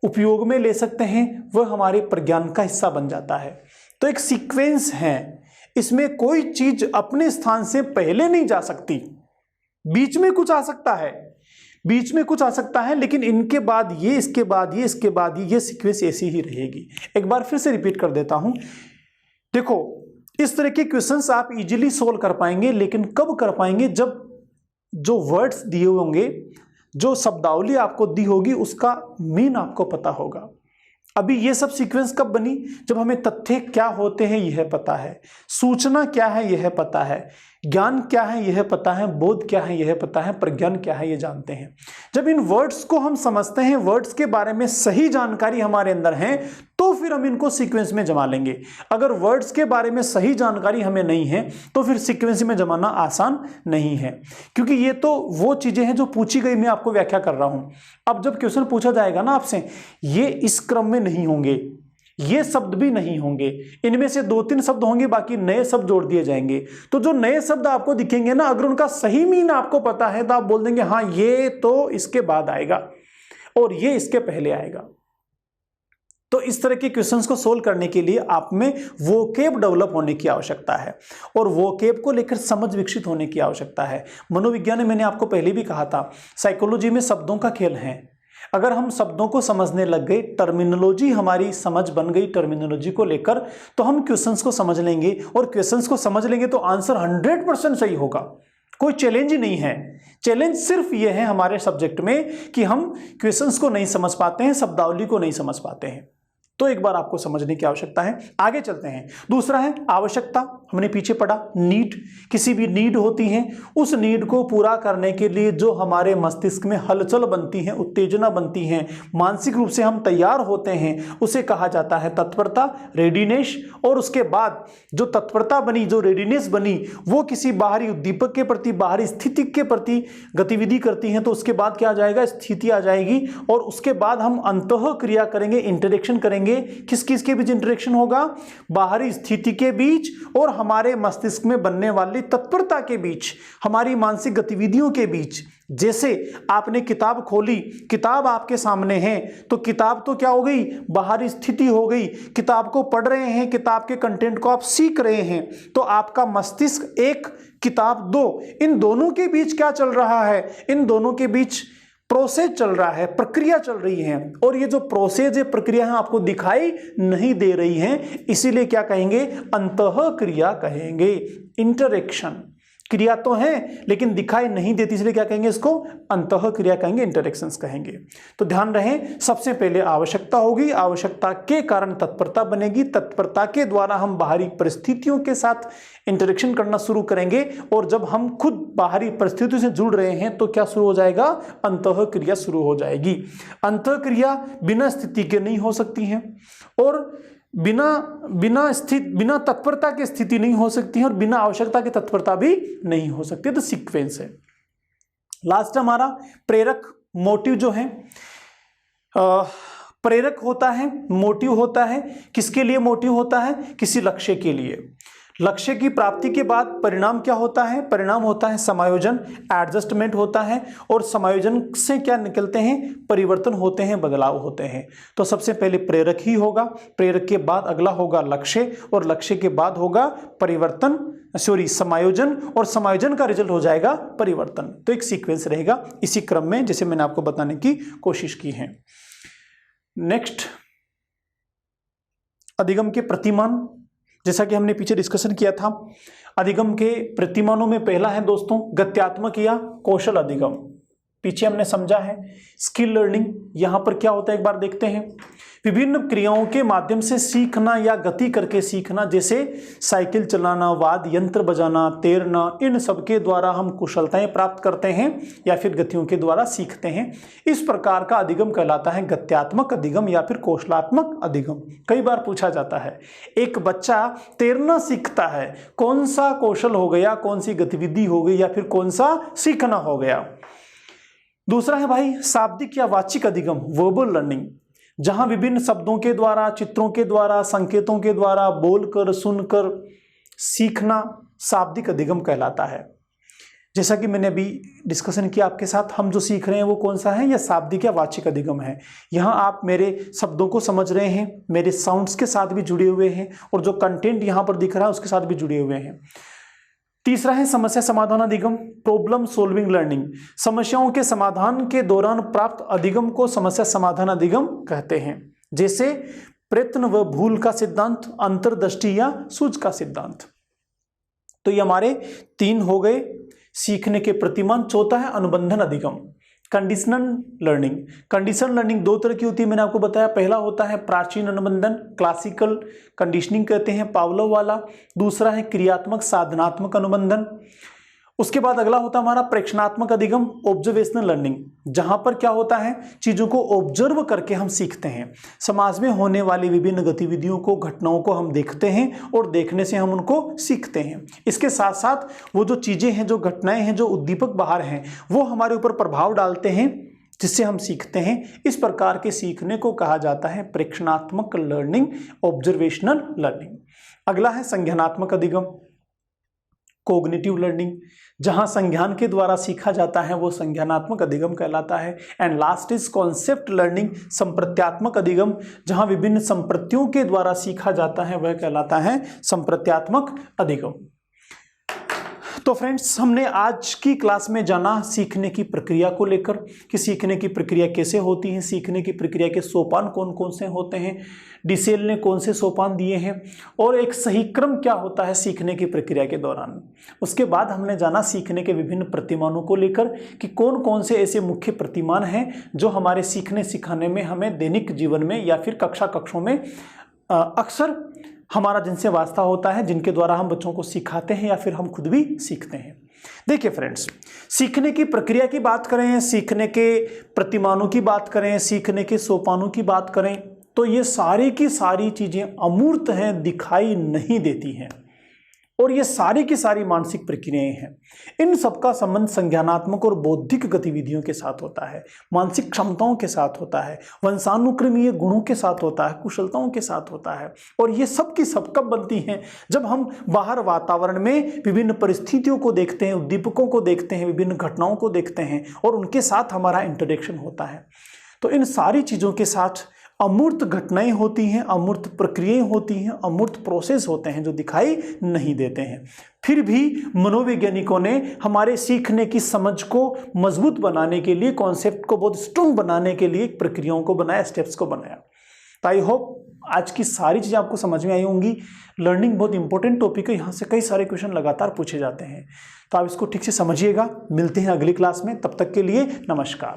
उपयोग में ले सकते हैं, वह हमारे प्रज्ञान का हिस्सा बन जाता है। तो एक सीक्वेंस है, इसमें कोई चीज अपने स्थान से पहले नहीं जा सकती। बीच में कुछ आ सकता है, बीच में कुछ आ सकता है, लेकिन इनके बाद ये, इसके बाद ये, इसके बाद ये सीक्वेंस ऐसी ही रहेगी। एक बार फिर से रिपीट कर देता हूं। देखो, इस तरह के क्वेश्चंस आप इजीली सोल्व कर पाएंगे, लेकिन कब कर पाएंगे, जब जो वर्ड्स दिए होंगे, जो शब्दावली आपको दी होगी, उसका मीन आपको पता होगा। अभी ये सब सीक्वेंस कब बनी, जब हमें तथ्य क्या होते हैं यह पता है, सूचना क्या है यह पता है, ज्ञान क्या है यह पता है, बोध क्या है यह पता है, प्रज्ञान क्या है यह जानते हैं। जब इन वर्ड्स को हम समझते हैं, वर्ड्स के बारे में सही जानकारी हमारे अंदर है, तो फिर हम इनको सीक्वेंस में जमा लेंगे। अगर वर्ड्स के बारे में सही जानकारी हमें नहीं है तो फिर सीक्वेंस में जमाना आसान नहीं है, क्योंकि ये तो वो चीजें हैं जो पूछी गई, मैं आपको व्याख्या कर रहा हूं। अब जब क्वेश्चन पूछा जाएगा ना आपसे, ये इस क्रम में नहीं होंगे, ये शब्द भी नहीं होंगे, इनमें से 2-3 शब्द होंगे, बाकी नए शब्द जोड़ दिए जाएंगे। तो जो नए शब्द आपको दिखेंगे ना, अगर उनका सही मीन आपको पता है तो आप बोल देंगे हाँ ये तो इसके बाद आएगा और ये इसके पहले आएगा। तो इस तरह के क्वेश्चंस को सोल्व करने के लिए आप में वोकेब डेवलप होने की आवश्यकता है और वोकेब को लेकर समझ विकसित होने की आवश्यकता है। मनोविज्ञान में मैंने आपको पहले भी कहा था, साइकोलॉजी में शब्दों का खेल है। अगर हम शब्दों को समझने लग गए, टर्मिनोलॉजी हमारी समझ बन गई टर्मिनोलॉजी को लेकर, तो हम क्वेश्चंस को समझ लेंगे और क्वेश्चंस को समझ लेंगे तो आंसर 100% सही होगा। कोई चैलेंज ही नहीं है। चैलेंज सिर्फ यह है हमारे सब्जेक्ट में कि हम क्वेश्चंस को नहीं समझ पाते हैं, शब्दावली को नहीं समझ पाते हैं। तो एक बार आपको समझने की आवश्यकता है। आगे चलते हैं। दूसरा है आवश्यकता। हमने पीछे पढ़ा नीड, किसी भी नीड होती है, उस नीड को पूरा करने के लिए जो हमारे मस्तिष्क में हलचल बनती है, उत्तेजना बनती है, मानसिक रूप से हम तैयार होते हैं, उसे कहा जाता है तत्परता, रेडीनेस। और उसके बाद जो तत्परता बनी, जो रेडीनेस बनी, वो किसी बाहरी उद्दीपक के प्रति, बाहरी स्थिति के प्रति गतिविधि करती है, तो उसके बाद क्या आ जाएगा, स्थिति आ जाएगी। और उसके बाद हम अंतः क्रिया करेंगे, इंटरेक्शन करेंगे। किस किस के बीच इंटरेक्शन होगा, बाहरी स्थिति के बीच और हमारे मस्तिष्क में बनने वाली तत्परता के बीच, हमारी मानसिक गतिविधियों के बीच। जैसे आपने किताब खोली, किताब आपके सामने है, तो किताब तो क्या हो गई, बाहरी स्थिति हो गई। किताब को पढ़ रहे हैं, किताब के कंटेंट को आप सीख रहे हैं, तो आपका मस्तिष्क एक, किताब दो, इन दोनों के बीच क्या चल रहा है, इन दोनों के बीच प्रोसेस चल रहा है, प्रक्रिया चल रही है। और ये जो प्रोसेस, ये प्रक्रिया है, आपको दिखाई नहीं दे रही है, इसीलिए क्या कहेंगे, अंतः क्रिया कहेंगे। इंटरेक्शन, क्रिया तो है लेकिन दिखाई नहीं देती, इसलिए क्या कहेंगे, इसको अंतः क्रिया कहेंगे, इंटरेक्शंस कहेंगे। तो ध्यान रहे, सबसे पहले आवश्यकता होगी, आवश्यकता के कारण तत्परता बनेगी, तत्परता के द्वारा हम बाहरी परिस्थितियों के साथ इंटरेक्शन करना शुरू करेंगे। और जब हम खुद बाहरी परिस्थितियों से जुड़ रहे हैं तो क्या शुरू हो जाएगा, अंतः क्रिया शुरू हो जाएगी। अंतः क्रिया बिना स्थिति के नहीं हो सकती है, और बिना तत्परता की स्थिति नहीं हो सकती है, और बिना आवश्यकता की तत्परता भी नहीं हो सकती। तो सीक्वेंस है। लास्ट हमारा प्रेरक, मोटिव जो है, प्रेरक होता है, मोटिव होता है। किसके लिए मोटिव होता है, किसी लक्ष्य के लिए। लक्ष्य की प्राप्ति के बाद परिणाम क्या होता है, परिणाम होता है समायोजन, एडजस्टमेंट होता है। और समायोजन से क्या निकलते हैं, परिवर्तन होते हैं, बदलाव होते हैं। तो सबसे पहले प्रेरक ही होगा, प्रेरक के बाद अगला होगा लक्ष्य, और लक्ष्य के बाद होगा परिवर्तन, समायोजन, और समायोजन का रिजल्ट हो जाएगा परिवर्तन। तो एक सीक्वेंस रहेगा इसी क्रम में, जैसे मैंने आपको बताने की कोशिश की है। नेक्स्ट, अधिगम के प्रतिमान, जैसा कि हमने पीछे डिस्कशन किया था। अधिगम के प्रतिमानों में पहला है दोस्तों गत्यात्मक या कौशल अधिगम। पीछे हमने समझा है स्किल लर्निंग। यहां पर क्या होता है, एक बार देखते हैं। विभिन्न क्रियाओं के माध्यम से सीखना या गति करके सीखना, जैसे साइकिल चलाना, वाद्य यंत्र बजाना, तैरना, इन सब के द्वारा हम कुशलताएं प्राप्त करते हैं या फिर गतियों के द्वारा सीखते हैं। इस प्रकार का अधिगम कहलाता है गत्यात्मक अधिगम या फिर कौशलात्मक अधिगम। कई बार पूछा जाता है, एक बच्चा तैरना सीखता है, कौन सा कौशल हो गया, कौन सी गतिविधि हो गई, या फिर कौन सा सीखना हो गया। दूसरा है भाई शाब्दिक या वाचिक अधिगम, वर्बल लर्निंग, जहां विभिन्न शब्दों के द्वारा, चित्रों के द्वारा, संकेतों के द्वारा बोलकर, सुनकर सीखना शाब्दिक अधिगम कहलाता है। जैसा कि मैंने अभी डिस्कशन किया आपके साथ, हम जो सीख रहे हैं वो कौन सा है, या शाब्दिक या वाचिक अधिगम है। यहाँ आप मेरे शब्दों को समझ रहे हैं, मेरे साउंड्स के साथ भी जुड़े हुए हैं, और जो कंटेंट यहाँ पर दिख रहा है उसके साथ भी जुड़े हुए हैं। तीसरा है समस्या समाधान अधिगम, प्रॉब्लम सोल्विंग लर्निंग, समस्याओं के समाधान के दौरान प्राप्त अधिगम को समस्या समाधान अधिगम कहते हैं। जैसे प्रयत्न व भूल का सिद्धांत, अंतर्दृष्टि या सूझ का सिद्धांत। तो ये हमारे 3 हो गए सीखने के प्रतिमान। चौथा है अनुबंधन अधिगम, कंडीशनल लर्निंग। कंडीशनल लर्निंग 2 तरह की होती है, मैंने आपको बताया। पहला होता है प्राचीन अनुबंधन, क्लासिकल कंडीशनिंग कहते हैं, पावलोव वाला। दूसरा है क्रियात्मक साधनात्मक अनुबंधन। उसके बाद अगला होता है हमारा प्रेक्षणात्मक अधिगम, ऑब्जर्वेशनल लर्निंग, जहां पर क्या होता है, चीजों को ऑब्जर्व करके हम सीखते हैं। समाज में होने वाली विभिन्न गतिविधियों को, घटनाओं को हम देखते हैं और देखने से हम उनको सीखते हैं। इसके साथ साथ वो जो चीजें हैं, जो घटनाएं हैं, जो उद्दीपक बाहर हैं, वो हमारे ऊपर प्रभाव डालते हैं, जिससे हम सीखते हैं। इस प्रकार के सीखने को कहा जाता है प्रेक्षणात्मक लर्निंग, ऑब्जर्वेशनल लर्निंग। अगला है संज्ञानात्मक अधिगम, कोग्निटिव लर्निंग, जहां संज्ञान के द्वारा सीखा जाता है वो संज्ञानात्मक अधिगम कहलाता है। And last is concept learning, संप्रत्यात्मक अधिगम, जहां विभिन्न संप्रत्तियों के द्वारा सीखा जाता है वह कहलाता है संप्रत्यात्मक अधिगम। तो फ्रेंड्स, हमने आज की क्लास में जाना सीखने की प्रक्रिया को लेकर कि सीखने की प्रक्रिया कैसे होती है, सीखने की प्रक्रिया के सोपान कौन कौन से होते हैं, डिसेल ने कौन से सोपान दिए हैं, और एक सही क्रम क्या होता है सीखने की प्रक्रिया के दौरान। उसके बाद हमने जाना सीखने के विभिन्न प्रतिमानों को लेकर कि कौन कौन से ऐसे मुख्य प्रतिमान हैं जो हमारे सीखने सिखाने में हमें दैनिक जीवन में या फिर कक्षों में अक्सर हमारा जिनसे वास्ता होता है, जिनके द्वारा हम बच्चों को सिखाते हैं या फिर हम खुद भी सीखते हैं। देखिए फ्रेंड्स, सीखने की प्रक्रिया की बात करें, सीखने के प्रतिमानों की बात करें, सीखने के सोपानों की बात करें, तो ये सारी की सारी चीजें अमूर्त हैं, दिखाई नहीं देती हैं, और ये सारी की सारी मानसिक प्रक्रियाएं हैं। इन सबका संबंध संज्ञानात्मक और बौद्धिक गतिविधियों के साथ होता है, मानसिक क्षमताओं के साथ होता है, वंशानुक्रमीय गुणों के साथ होता है, कुशलताओं के साथ होता है। और ये सब की सब कब बनती हैं? जब हम बाहर वातावरण में विभिन्न परिस्थितियों को देखते हैं, उद्दीपकों को देखते हैं, विभिन्न घटनाओं को देखते हैं और उनके साथ हमारा इंटरेक्शन होता है। तो इन सारी चीज़ों के साथ अमूर्त घटनाएं होती हैं, अमूर्त प्रक्रियाएं होती हैं, अमूर्त प्रोसेस होते हैं जो दिखाई नहीं देते हैं। फिर भी मनोवैज्ञानिकों ने हमारे सीखने की समझ को मजबूत बनाने के लिए, कॉन्सेप्ट को बहुत स्ट्रॉन्ग बनाने के लिए प्रक्रियाओं को बनाया, स्टेप्स को बनाया। तो आई होप आज की सारी चीज़ें आपको समझ में आई होंगी। लर्निंग बहुत इंपॉर्टेंट टॉपिक है, यहाँ से कई सारे क्वेश्चन लगातार पूछे जाते हैं, तो आप इसको ठीक से समझिएगा। मिलते हैं अगली क्लास में, तब तक के लिए नमस्कार।